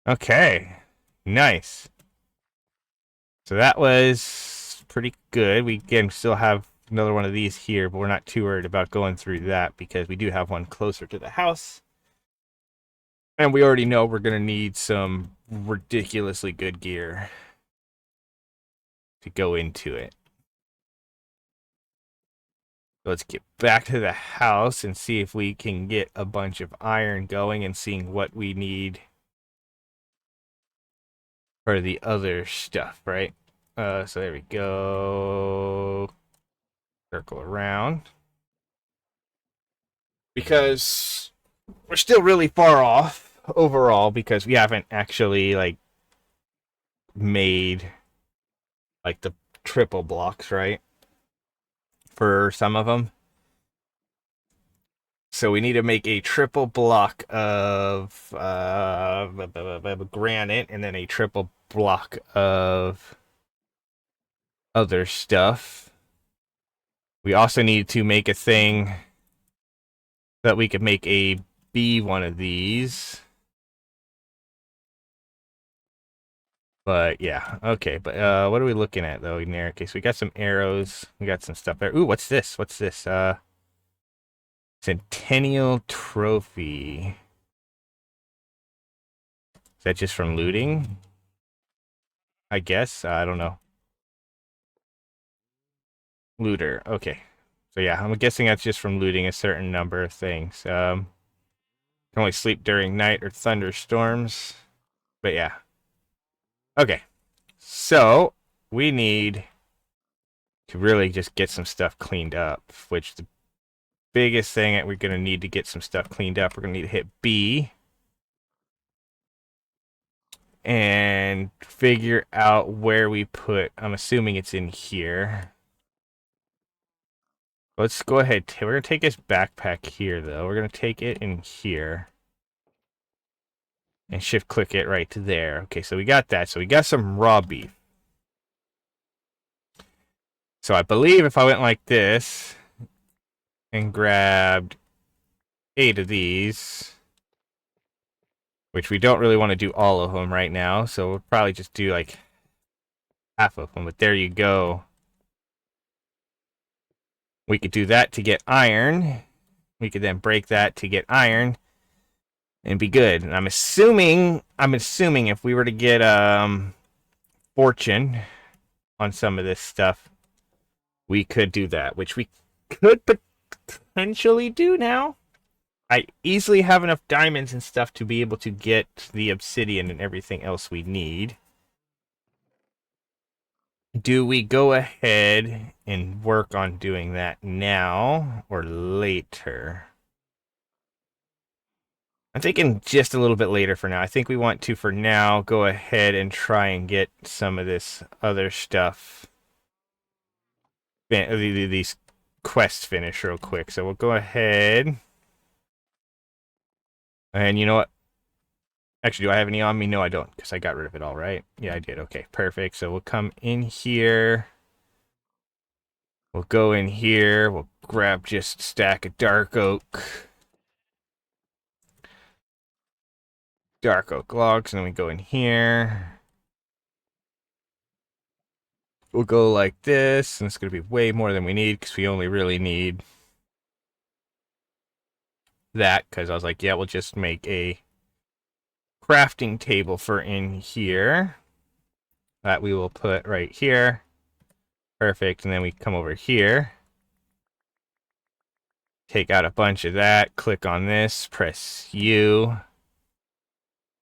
Okay, nice. So that was pretty good. We again still have another one of these here, but we're not too worried about going through that because we do have one closer to the house. And we already know we're going to need some ridiculously good gear to go into it. Let's get back to the house and see if we can get a bunch of iron going and seeing what we need for the other stuff, right? So there we go. Circle around. Because we're still really far off overall because we haven't actually like made like the triple blocks, right? For some of them. So we need to make a triple block of granite and then a triple block of other stuff. We also need to make a thing that we could make a B one of these. But yeah, okay. But what are we looking at though in there? Okay, so we got some arrows. We got some stuff there. Ooh, what's this? What's this? Centennial Trophy. Is that just from looting? I guess. I don't know. Looter. Okay. So yeah, I'm guessing that's just from looting a certain number of things. Can only sleep during night or thunderstorms. But yeah. Okay. So we need to really just get some stuff cleaned up, which the biggest thing that we're going to need to get some stuff cleaned up, we're going to need to hit B and figure out where we put, I'm assuming it's in here. Let's go ahead. We're going to take this backpack here, though. We're going to take it in here and shift click it right to there. Okay, so we got that. So we got some raw beef. So I believe if I went like this and grabbed 8 of these, which we don't really want to do all of them right now, so we'll probably just do like half of them. But there you go. We could do that to get iron. We could then break that to get iron and be good. And I'm assuming if we were to get fortune on some of this stuff, we could do that, which we could potentially do now. I easily have enough diamonds and stuff to be able to get the obsidian and everything else we need. Do we go ahead and work on doing that now or later? I'm thinking just a little bit later for now. I think we want to, for now, go ahead and try and get some of this other stuff, these quests finished real quick. So we'll go ahead. And you know what? Actually, do I have any on me? No, I don't, because I got rid of it all, right? Yeah, I did. Okay, perfect. So we'll come in here. We'll go in here. We'll grab just a stack of dark oak. Dark oak logs, and then we go in here. We'll go like this, and it's going to be way more than we need, because we only really need that, because I was like, yeah, we'll just make a crafting table for in here. That we will put right here. Perfect, and then we come over here. Take out a bunch of that, click on this, press U.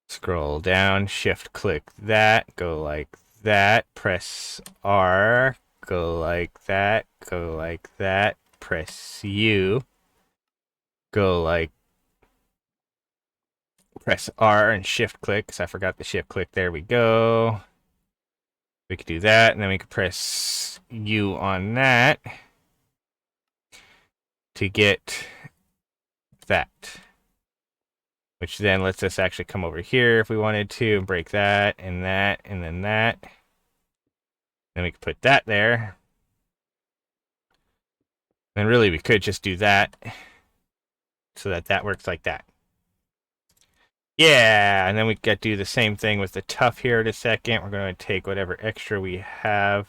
Scroll down, shift click that, go like that, press R, go like that, go like that, press U, go like, press R and shift click, because I forgot the shift click, there we go. We could do that, and then we could press U on that to get that. Which then lets us actually come over here if we wanted to, and break that, and that, and then that. Then we could put that there. Then really we could just do that so that that works like that. Yeah, and then we could do the same thing with the tough here in a second. We're going to take whatever extra we have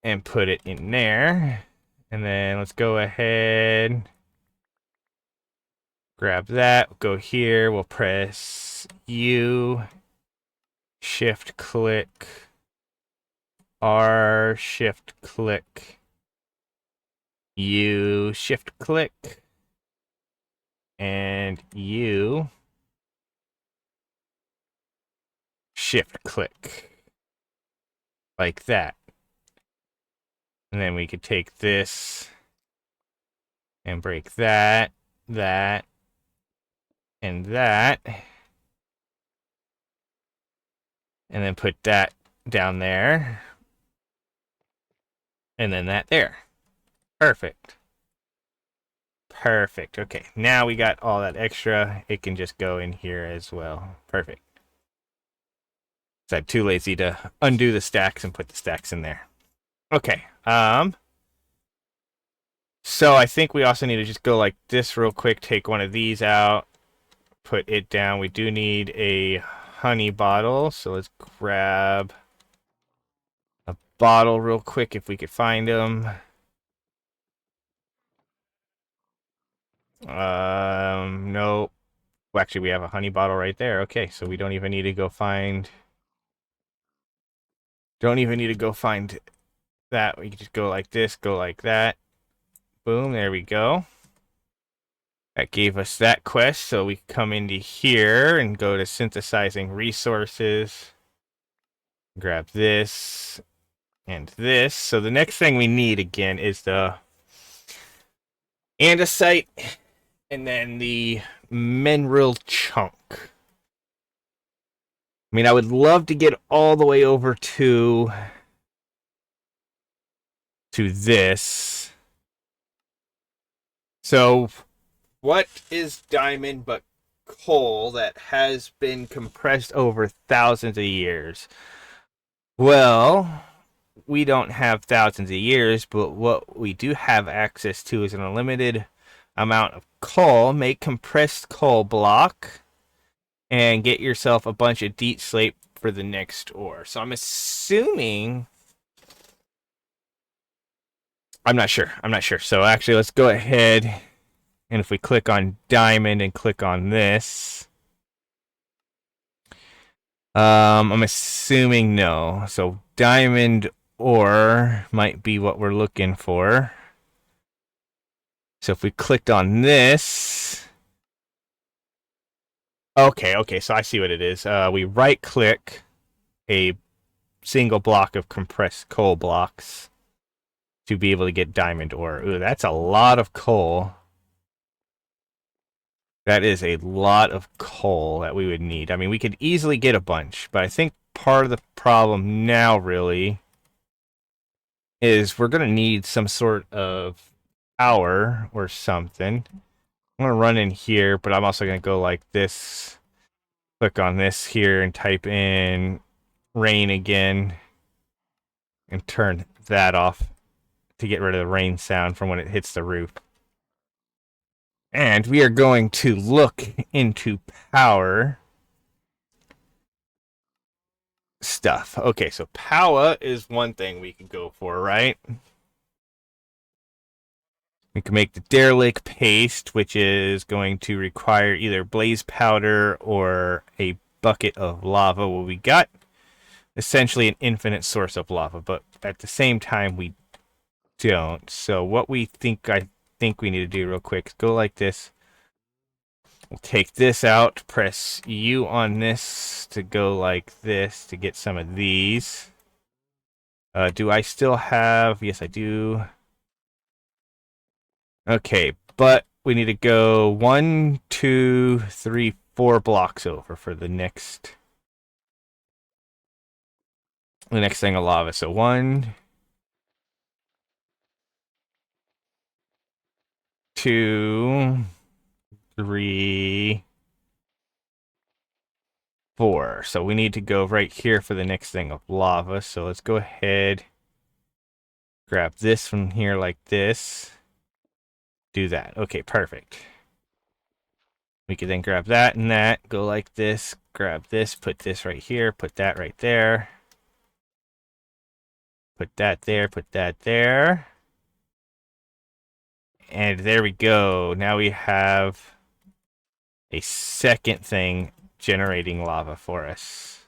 and put it in there. And then let's go ahead, Grab that, go here, we'll press U, shift click, R, shift click, U, shift click, and U, shift click, like that. And then we could take this and break that, that, and that, and then put that down there, and then that there. Perfect. Perfect. Okay, now we got all that extra. It can just go in here as well. Perfect. So I'm too lazy to undo the stacks and put the stacks in there. Okay. So I think we also need to just go like this real quick. Take one of these out. Put it down. We do need a honey bottle. So let's grab a bottle real quick if we could find them. Nope. Well, actually, we have a honey bottle right there. Okay, so we don't even need to go find. Don't even need to go find that. We can just go like this, go like that. Boom, there we go. That gave us that quest, so we come into here and go to synthesizing resources. Grab this and this. So the next thing we need again is the andesite and then the mineral chunk. I mean, I would love to get all the way over to this. So, what is diamond but coal that has been compressed over thousands of years? Well, we don't have thousands of years, but what we do have access to is an unlimited amount of coal. Make compressed coal block and get yourself a bunch of deep slate for the next ore. So I'm assuming... I'm not sure. So actually, let's go ahead, and if we click on diamond and click on this, I'm assuming no. So diamond ore might be what we're looking for. So if we clicked on this, okay, so I see what it is. We right click a single block of compressed coal blocks to be able to get diamond ore. Ooh, that's a lot of coal. That is a lot of coal that we would need. I mean, we could easily get a bunch, but I think part of the problem now really is we're going to need some sort of power or something. I'm going to run in here, but I'm also going to go like this. Click on this here and type in rain again and turn that off to get rid of the rain sound from when it hits the roof. And we are going to look into power stuff. Okay, so power is one thing we could go for, right? We can make the derelict paste, which is going to require either blaze powder or a bucket of lava. Well, we got essentially an infinite source of lava, but at the same time we don't. So what I think we need to do real quick is go like this. We'll take this out, press U on this to go like this to get some of these. Do I still have... Yes, I do. Okay, but we need to go 1, 2, 3, 4 blocks over for the next thing of lava. So 1, 2, 3, 4. So we need to go right here for the next thing of lava. So let's go ahead, grab this from here like this. Do that. Okay, perfect. We can then grab that and that, go like this, grab this, put this right here, put that right there. Put that there, put that there. And there we go. Now we have a second thing generating lava for us.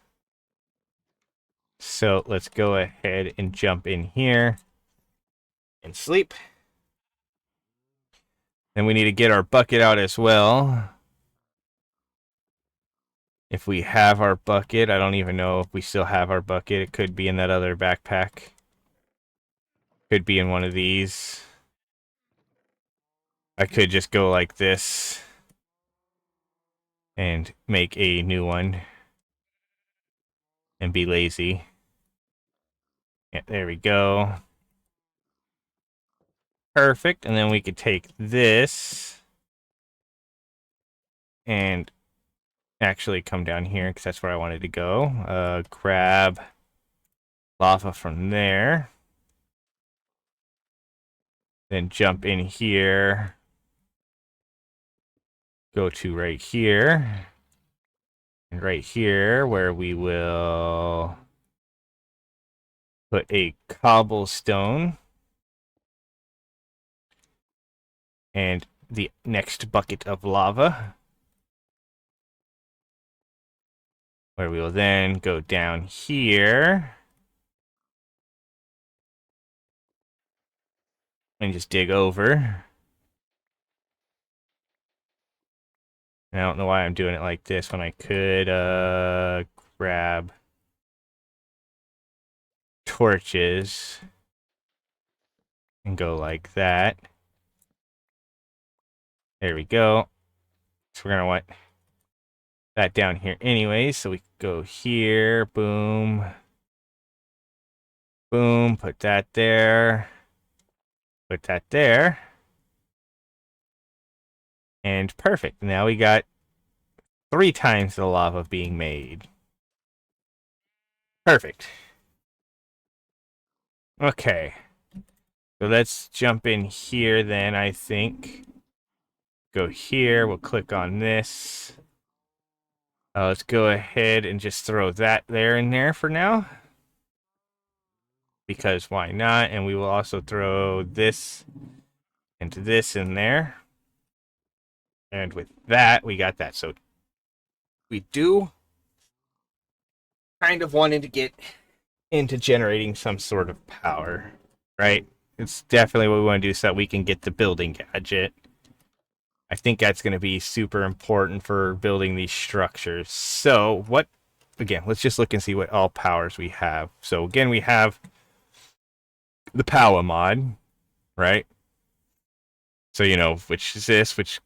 So let's go ahead and jump in here and sleep. Then we need to get our bucket out as well. If we have our bucket, I don't even know if we still have our bucket. It could be in that other backpack. Could be in one of these. I could just go like this and make a new one and be lazy. Yeah, there we go. Perfect. And then we could take this and actually come down here because that's where I wanted to go. Grab lava from there. Then jump in here. Go to right here. And right here where we will put a cobblestone. And the next bucket of lava. Where we will then go down here. And just dig over. And I don't know why I'm doing it like this when I could grab torches and go like that. There we go. So we're gonna want that down here anyways. So we go here, boom, boom, put that there, put that there. And perfect. Now we got 3 times the lava being made. Perfect. Okay. So let's jump in here then, I think. Go here, we'll click on this. Let's go ahead and just throw that there in there for now. Because why not? And we will also throw this and this in there. And with that, we got that. So we do kind of wanted to get into generating some sort of power, right? It's definitely what we want to do so that we can get the building gadget. I think that's going to be super important for building these structures. So what, again, let's just look and see what all powers we have. So again, we have the power mod, right? So, you know, which is this, which,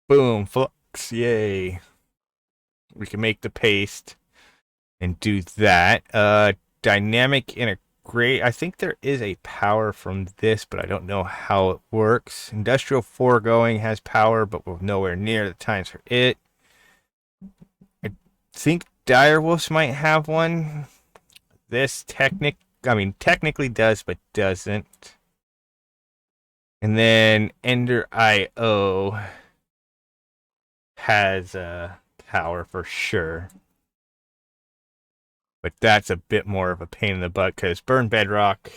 boom, flux, yay. We can make the paste and do that. Dynamic integrate. I think there is a power from this, but I don't know how it works. Industrial foregoing has power, but we're nowhere near the times for it. I think direwolves might have one. This technically does, but doesn't. And then Ender IO has power for sure. But that's a bit more of a pain in the butt because burn bedrock,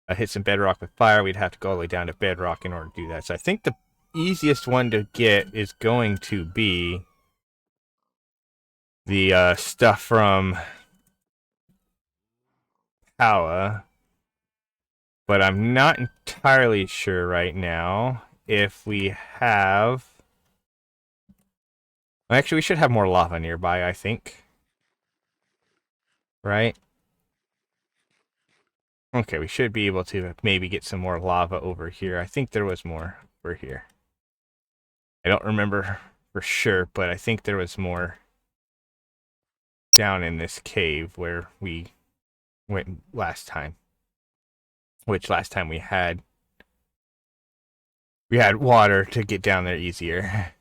hit some bedrock with fire, we'd have to go all the way down to bedrock in order to do that. So I think the easiest one to get is going to be the stuff from Power. But I'm not entirely sure right now if we have... Actually, we should have more lava nearby, I think. Right? Okay, we should be able to maybe get some more lava over here. I think there was more over here. I don't remember for sure, but I think there was more down in this cave where we went last time. Which last time we had water to get down there easier.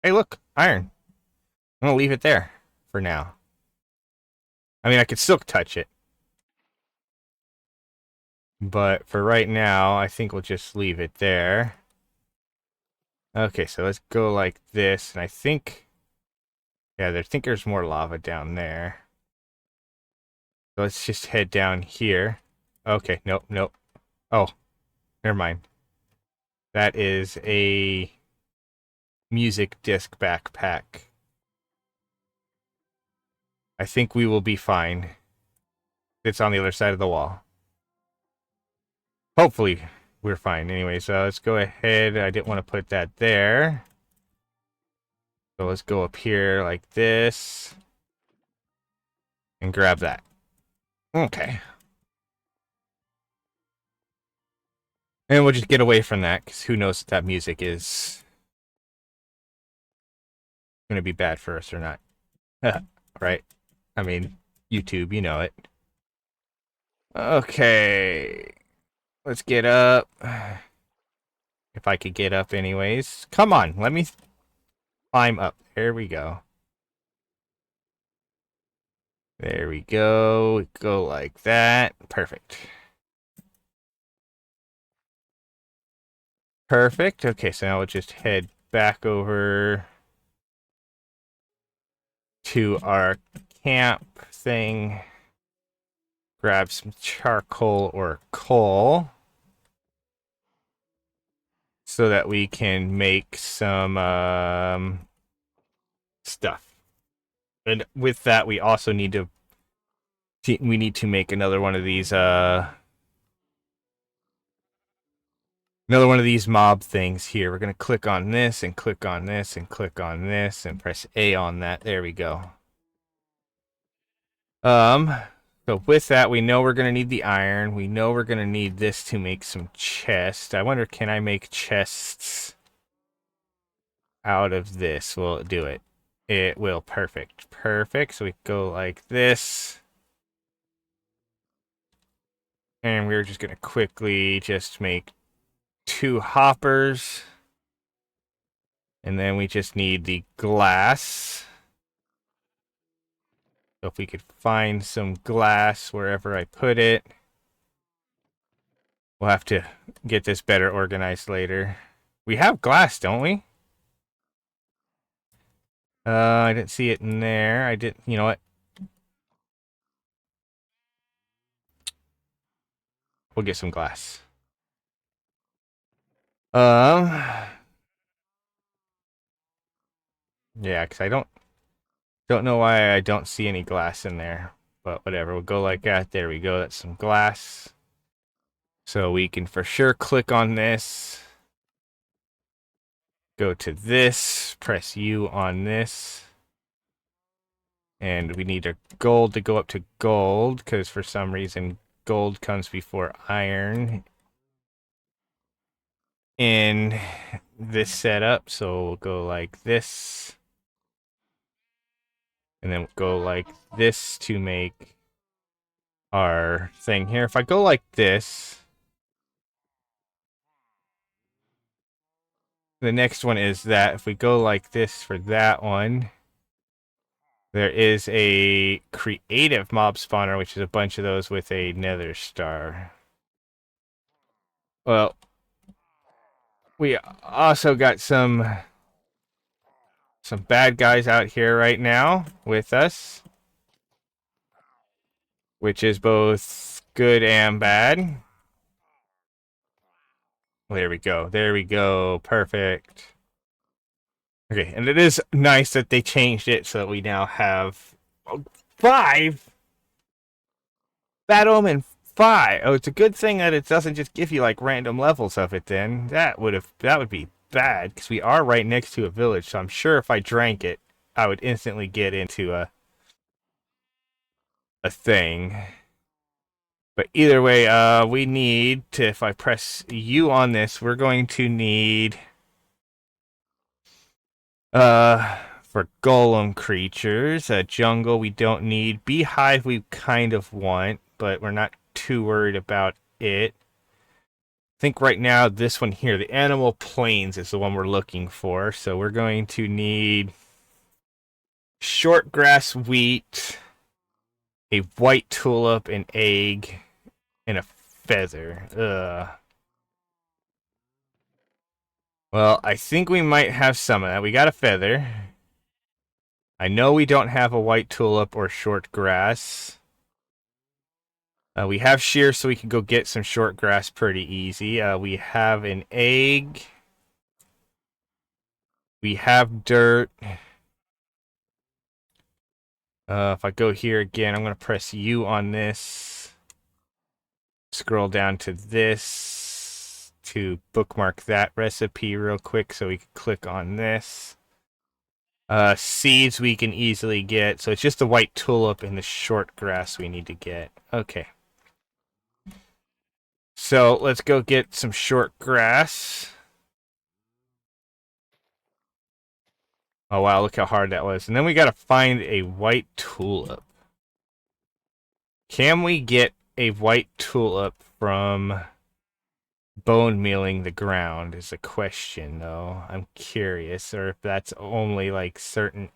Hey, look, iron. I'm gonna leave it there for now. I mean, I could still touch it. But for right now, I think we'll just leave it there. Okay, so let's go like this, and I think... Yeah, I think there's more lava down there. So let's just head down here. Okay, nope. Oh, never mind. That is a music disc backpack. I think we will be fine. It's on the other side of the wall. Hopefully, we're fine. Anyway, so let's go ahead. I didn't want to put that there. So let's go up here like this. And grab that. Okay. And we'll just get away from that, because who knows if that music is going to be bad for us or not. Right? I mean, YouTube, you know it. Okay. Let's get up. If I could get up anyways. Come on, let me climb up. There we go. There we go. Go like that. Perfect. Perfect. Okay, so now we'll just head back over to our camp thing. Grab some charcoal or coal so that we can make some stuff. And with that, we also need to make another one of these mob things here. We're gonna click on this and click on this and click on this and press A on that. There we go. So with that, we know we're gonna need the iron. We know we're gonna need this to make some chests. I wonder, can I make chests out of this? Will it do it? It will. Perfect. Perfect. So we go like this. And we're just gonna quickly just make 2 hoppers. And then we just need the glass. So if we could find some glass wherever I put it. We'll have to get this better organized later. We have glass, don't we? I didn't see it in there. I didn't, you know what? We'll get some glass. Yeah, because I don't know why I don't see any glass in there. But whatever, we'll go like that. There we go. That's some glass. So we can for sure click on this. Go to this. Press U on this. And we need a gold to go up to gold, because for some reason gold comes before iron in this setup. So we'll go like this. And then we'll go like this to make our thing here. If I go like this, the next one is that. If we go like this for that one, there is a creative mob spawner, which is a bunch of those with a nether star. Well, we also got some bad guys out here right now with us, which is both good and bad. There we go. There we go. Perfect. Okay, and it is nice that they changed it so that we now have 5 Bad Omen 5. Oh, it's a good thing that it doesn't just give you like random levels of it. Then that would be bad, because we are right next to a village. So I'm sure if I drank it, I would instantly get into a thing. But either way, we need to. If I press U on this, we're going to need for golem creatures, a jungle we don't need. Beehive we kind of want, but we're not too worried about it. I think right now this one here, the animal plains, is the one we're looking for. So we're going to need short grass wheat, a white tulip, an egg, and a feather. Well, I think we might have some of that. We got a feather. I know we don't have a white tulip or short grass. We have shear, so we can go get some short grass pretty easy. We have an egg. We have dirt. If I go here again, I'm going to press U on this. Scroll down to this to bookmark that recipe real quick so we can click on this. Seeds we can easily get. So it's just the white tulip and the short grass we need to get. Okay. So let's go get some short grass. Oh wow, look how hard that was. And then we gotta find a white tulip. Can we get a white tulip from bone mealing the ground is a question though. I'm curious, or if that's only like certain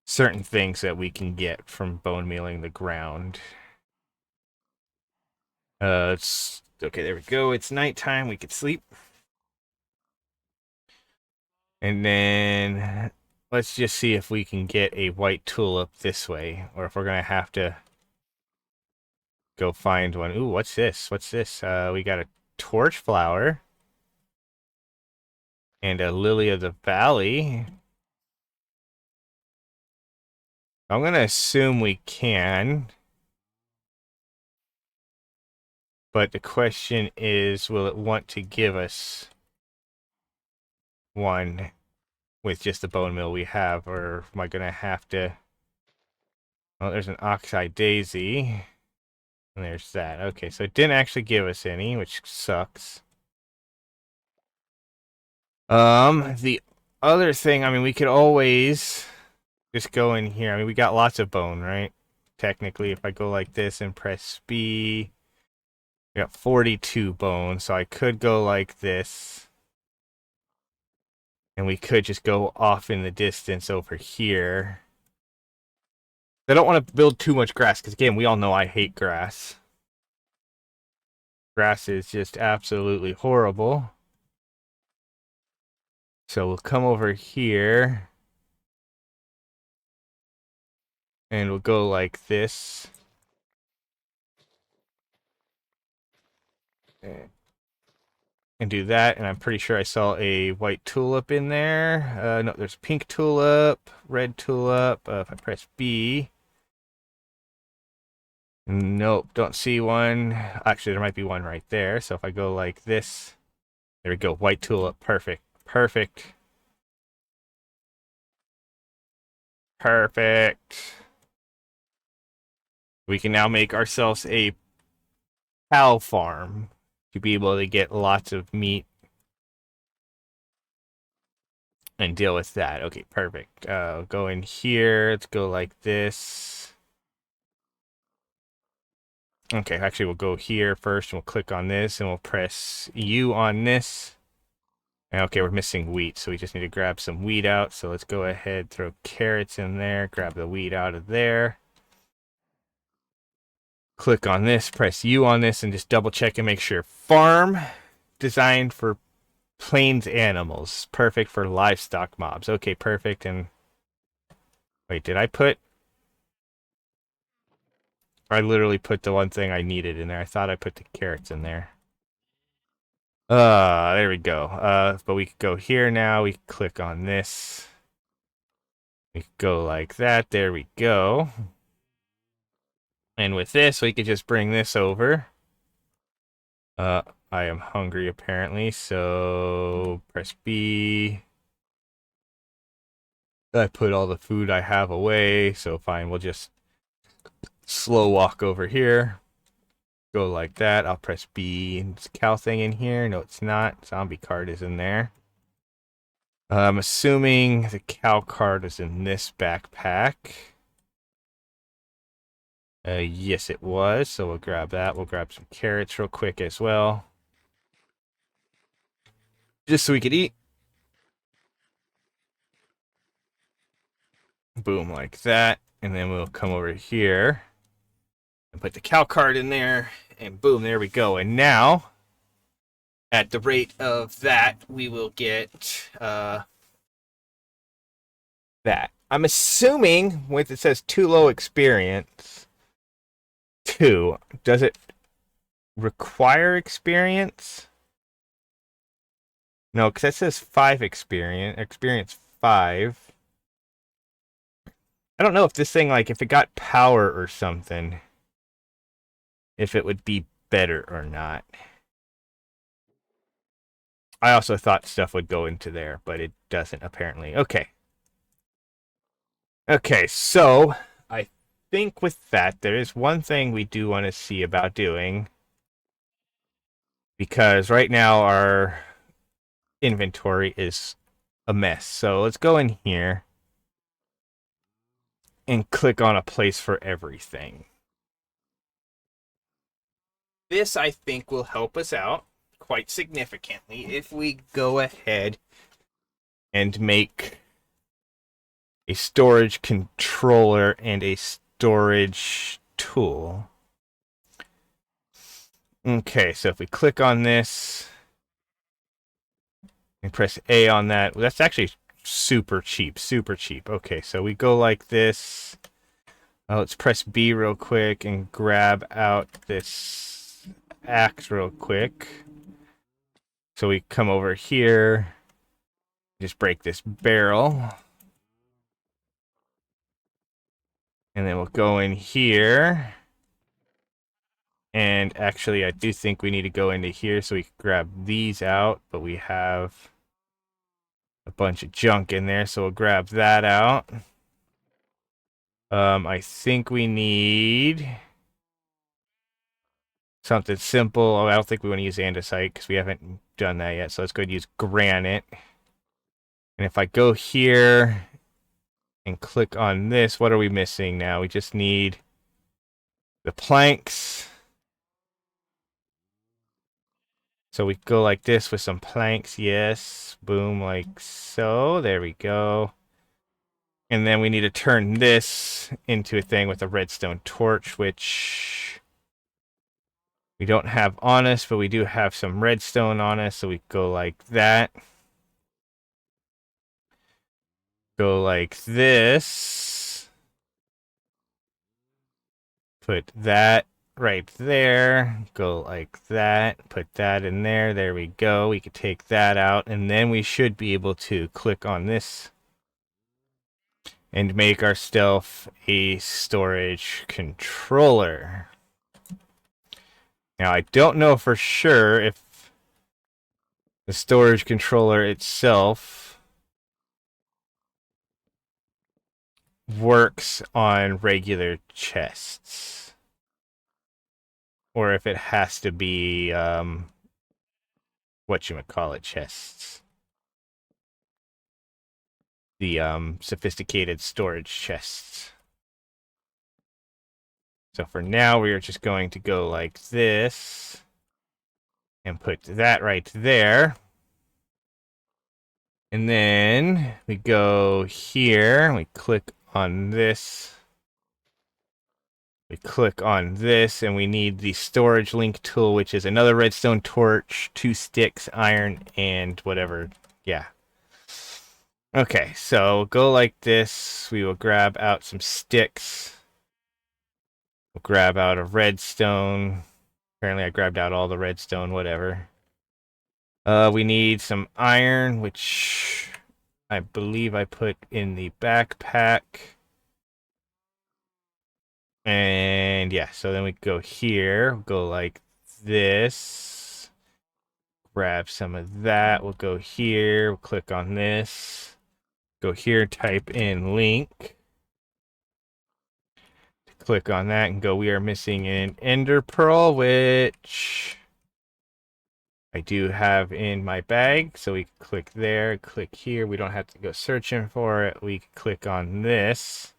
things that we can get from bone mealing the ground. It's okay, there we go. It's nighttime, we could sleep. And then let's just see if we can get a white tulip this way, or if we're gonna have to go find one. Ooh, what's this? What's this? We got a torch flower and a lily of the valley. I'm gonna assume we can. But the question is, will it want to give us one with just the bone meal we have, or am I gonna have to... Oh, there's an oxeye daisy. And there's that. Okay, so it didn't actually give us any, which sucks. The other thing, I mean, we could always just go in here. I mean, we got lots of bone, right? Technically, if I go like this and press B, we got 42 bone, so I could go like this. And we could just go off in the distance over here. I don't want to build too much grass, because again, we all know I hate grass. Grass is just absolutely horrible. So we'll come over here. And we'll go like this. And do that, and I'm pretty sure I saw a white tulip in there. No, there's pink tulip, red tulip. If I press B... Nope, don't see one. Actually, there might be one right there. So if I go like this, there we go, white tulip, perfect, perfect. Perfect. We can now make ourselves a cow farm to be able to get lots of meat and deal with that. Okay, perfect. Go in here. Let's go like this. Okay, actually, we'll go here first, and we'll click on this, and we'll press U on this. And okay, we're missing wheat, so we just need to grab some wheat out. So let's go ahead, throw carrots in there, grab the wheat out of there. Click on this, press U on this, and just double check and make sure. Farm designed for plains animals, perfect for livestock mobs. Okay, perfect. And wait, did I put... I literally put the one thing I needed in there. I thought I put the carrots in there. There we go. But we could go here now. We click on this. We could go like that. There we go. And with this, we could just bring this over. I am hungry apparently, so press B. I put all the food I have away, so fine, we'll just slow walk over here. Go like that. I'll press B. Is cow thing in here? No, it's not. Zombie card is in there. I'm assuming the cow card is in this backpack. Yes, it was. So we'll grab that. We'll grab some carrots real quick as well. Just so we could eat. Boom, like that. And then we'll come over here and put the cow card in there. And boom, there we go. And now, at the rate of that, we will get that. I'm assuming with it says too low experience. 2. Does it require experience? No, because that says 5 experience. Experience 5. I don't know if this thing, like, if it got power or something, if it would be better or not. I also thought stuff would go into there, but it doesn't apparently. Okay. Okay, so I think with that, there is one thing we do want to see about doing. Because right now our inventory is a mess. So let's go in here and click on a place for everything. This, I think, will help us out quite significantly if we go ahead and make a storage controller and a storage tool. Okay, so if we click on this and press A on that, well, that's actually super cheap, super cheap. Okay, so we go like this. Let's press B real quick and grab out this axe real quick. So we come over here, just break this barrel. And then we'll go in here. And actually, I do think we need to go into here so we can grab these out. But we have a bunch of junk in there, so we'll grab that out. I think we need something simple. Oh, I don't think we want to use andesite because we haven't done that yet. So let's go ahead and use granite. And if I go here and click on this, what are we missing now? We just need the planks. So we go like this with some planks. Yes. Boom, like so. There we go. And then we need to turn this into a thing with a redstone torch, which we don't have on us, but we do have some redstone on us. So we go like that. Go like this. Put that right there. Go like that. Put that in there. There we go. We could take that out. And then we should be able to click on this and make ourselves a storage controller. Now, I don't know for sure if the storage controller itself works on regular chests, or if it has to be, whatchamacallit chests. The, sophisticated storage chests. So for now, we are just going to go like this and put that right there. And then we go here, and we click on this. We click on this, and we need the storage link tool, which is another redstone torch, 2 sticks, iron, and whatever. Yeah. Okay, so we'll go like this. We will grab out some sticks. We'll grab out a redstone. Apparently I grabbed out all the redstone, whatever. We need some iron, which I believe I put in the backpack. And yeah, so then we go here, go like this. Grab some of that. We'll go here, we'll click on this. Go here, type in link. Click on that and go, we are missing an ender pearl, which I do have in my bag. So we click there, click here. We don't have to go searching for it. We click on this.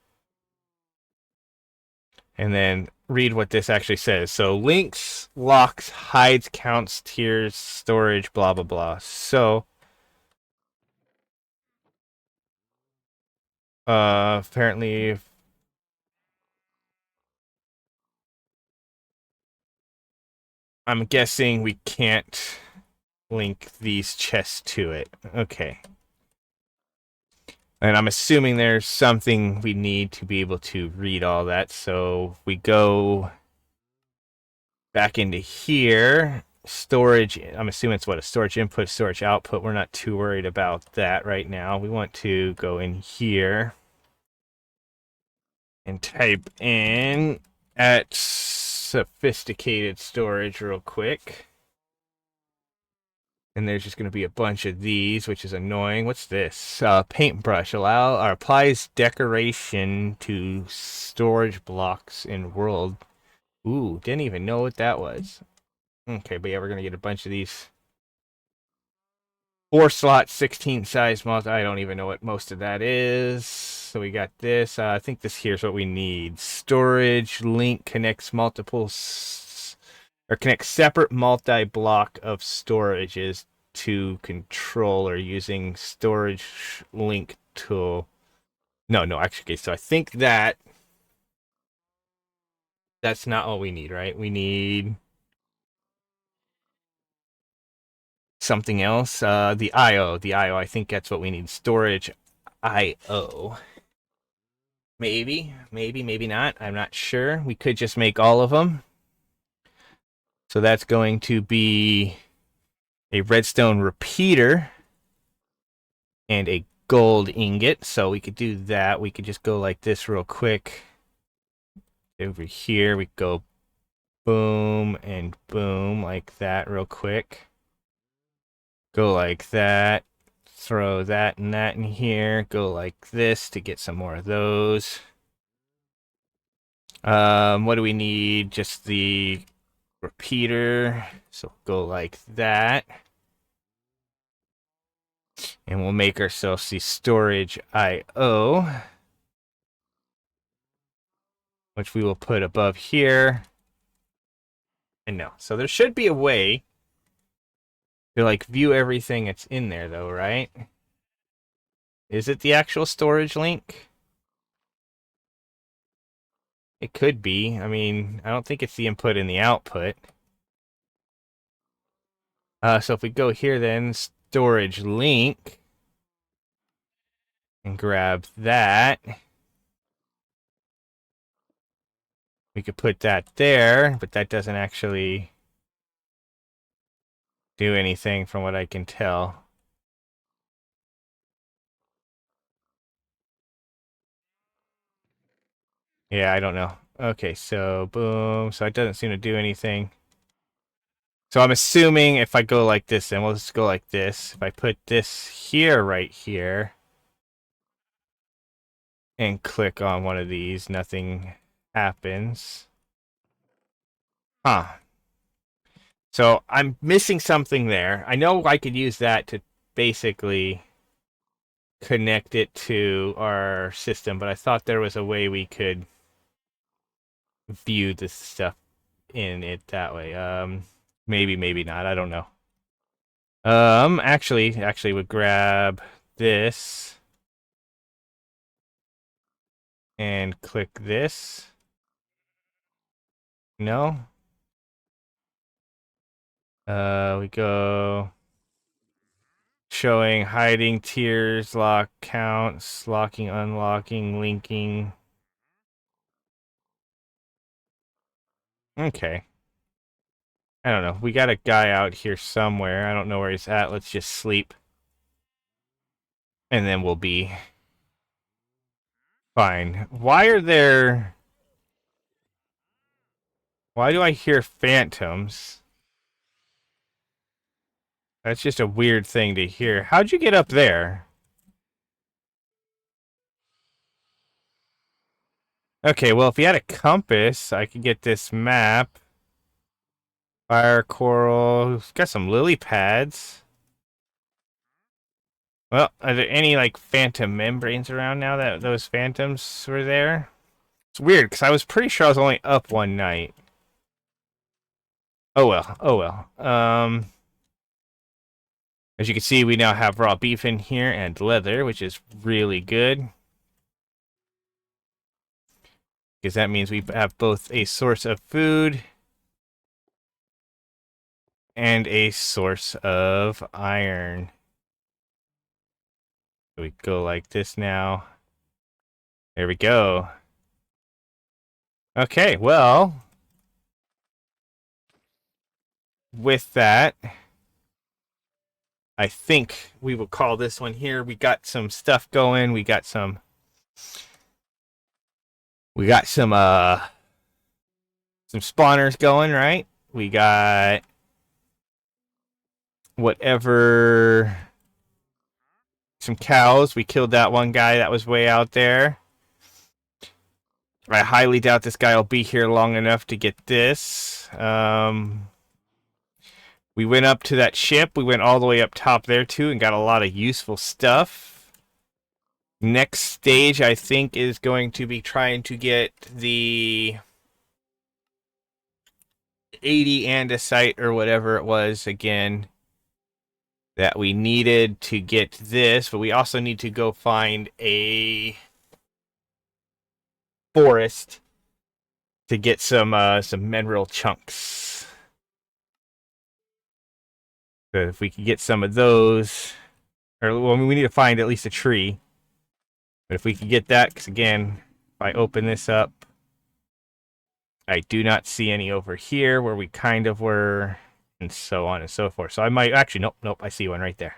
And then read what this actually says. So links, locks, hides, counts, tiers, storage, blah, blah, blah. So apparently I'm guessing we can't link these chests to it. Okay. And I'm assuming there's something we need to be able to read all that. So we go back into here, storage, I'm assuming it's what, a storage input, storage output. We're not too worried about that right now. We want to go in here and type in at sophisticated storage real quick. And there's just going to be a bunch of these, which is annoying. What's this? Paintbrush applies decoration to storage blocks in world. Ooh, didn't even know what that was. Okay, but yeah, we're going to get a bunch of these 4-slot, 16 size multi. I don't even know what most of that is. So we got this. I think this here's what we need. Storage link connects or connects separate multi-block of storages to controller using storage link tool. No, actually, okay, so I think that's not all we need, right? We need something else. The IO. I think that's what we need. Storage IO. Maybe, maybe not. I'm not sure. We could just make all of them. So that's going to be a redstone repeater and a gold ingot. So we could do that. We could just go like this real quick. Over here, we go boom and boom like that real quick. Go like that. Throw that and that in here. Go like this to get some more of those. What do we need? Just the repeater. So go like that. And we'll make ourselves the storage IO, which we will put above here. And no. So there should be a way to like view everything that's in there though, right? Is it the actual storage link? It could be. I mean, I don't think it's the input and the output. So if we go here then, storage link, and grab that, we could put that there, but that doesn't actually do anything from what I can tell. Yeah, I don't know. Okay, so boom. So it doesn't seem to do anything. So I'm assuming if I go like this, then we'll just go like this. If I put this here, right here, and click on one of these, nothing happens. Huh. So I'm missing something there. I know I could use that to basically connect it to our system, but I thought there was a way we could view this stuff in it that way. Maybe not. I don't know. Actually would grab this and click this. No. We go showing, hiding, tiers, lock counts, locking, unlocking, linking. Okay. I don't know. We got a guy out here somewhere. I don't know where he's at. Let's just sleep. And then we'll be fine. Why do I hear phantoms? That's just a weird thing to hear. How'd you get up there? Okay, well, if you had a compass, I could get this map. Fire coral. Got some lily pads. Well, are there any, like, phantom membranes around now that those phantoms were there? It's weird, because I was pretty sure I was only up one night. Oh well, oh well. As you can see, we now have raw beef in here and leather, which is really good. Because that means we have both a source of food and a source of iron. So we go like this now. There we go. Okay, well, with that, I think we will call this one here. We got some stuff going. We got some spawners going, right? We got whatever, some cows. We killed that one guy that was way out there. I highly doubt this guy will be here long enough to get this. We went up to that ship. We went all the way up top there too and got a lot of useful stuff. Next stage, I think, is going to be trying to get the 80 andesite or whatever it was again that we needed to get this, but we also need to go find a forest to get some mineral chunks. So if we can get some of those, or well, we need to find at least a tree. But if we can get that, because again, if I open this up, I do not see any over here where we kind of were, and so on and so forth. So I might actually, nope, I see one right there.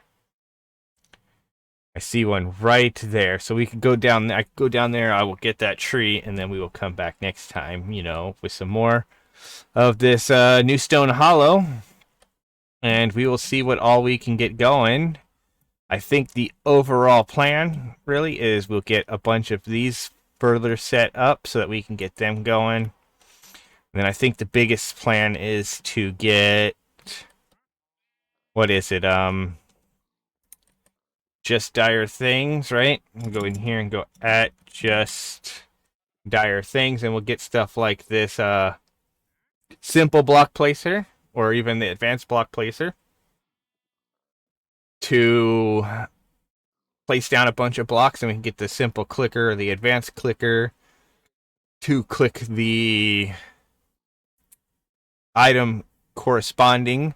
I see one right there. So we can go down there. I can go down there. I will get that tree, and then we will come back next time, you know, with some more of this Newstone Hollow, and we will see what all we can get going. I think the overall plan really is we'll get a bunch of these further set up so that we can get them going. And then I think the biggest plan is to get, what is it? Just dire things, right? We'll go in here and go at just dire things, and we'll get stuff like this simple block placer, or even the advanced block placer, to place down a bunch of blocks, and we can get the simple clicker or the advanced clicker to click the item corresponding,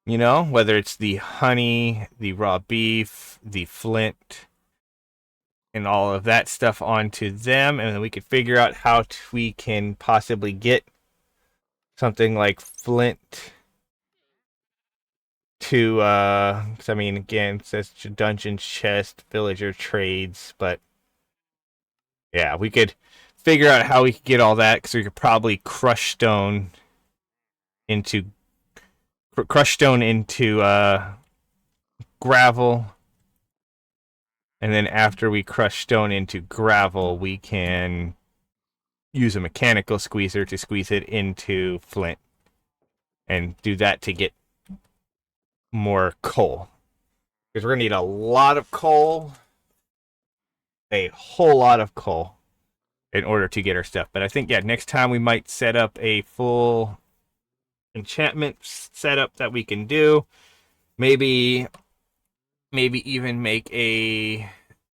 you know, whether it's the honey, the raw beef, the flint, and all of that stuff onto them, and then we could figure out how we can possibly get something like flint to, cause I mean, again, it says dungeon chest, villager trades, but yeah, we could figure out how we could get all that, because we could probably crush stone into gravel, and then after we crush stone into gravel, we can use a mechanical squeezer to squeeze it into flint, and do that to get more coal, because we're gonna need a lot of coal, a whole lot of coal, in order to get our stuff. But I think, yeah, next time we might set up a full enchantment setup that we can do. Maybe even make a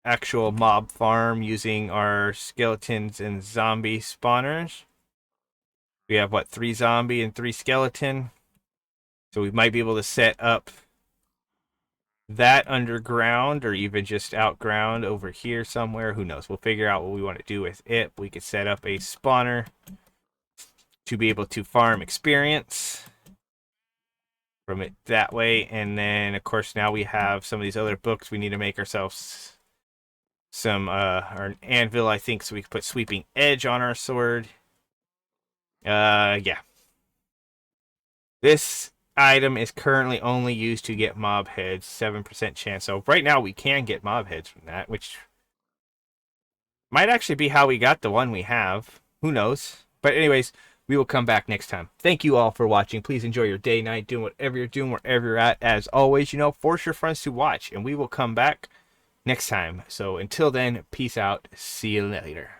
actual mob farm using our skeletons and zombie spawners. We have, what, 3 zombie and 3 skeleton? So we might be able to set up that underground, or even just outground over here somewhere. Who knows? We'll figure out what we want to do with it. We could set up a spawner to be able to farm experience from it that way. And then, of course, now we have some of these other books. We need to make ourselves some or an anvil, I think, so we can put sweeping edge on our sword. Yeah. This item is currently only used to get mob heads, 7% chance. So right now we can get mob heads from that, which might actually be how we got the one we have. Who knows? But anyways, we will come back next time. Thank you all for watching. Please enjoy your day, night, doing whatever you're doing, wherever you're at. As always, you know, force your friends to watch, and we will come back next time. So until then, peace out. See you later.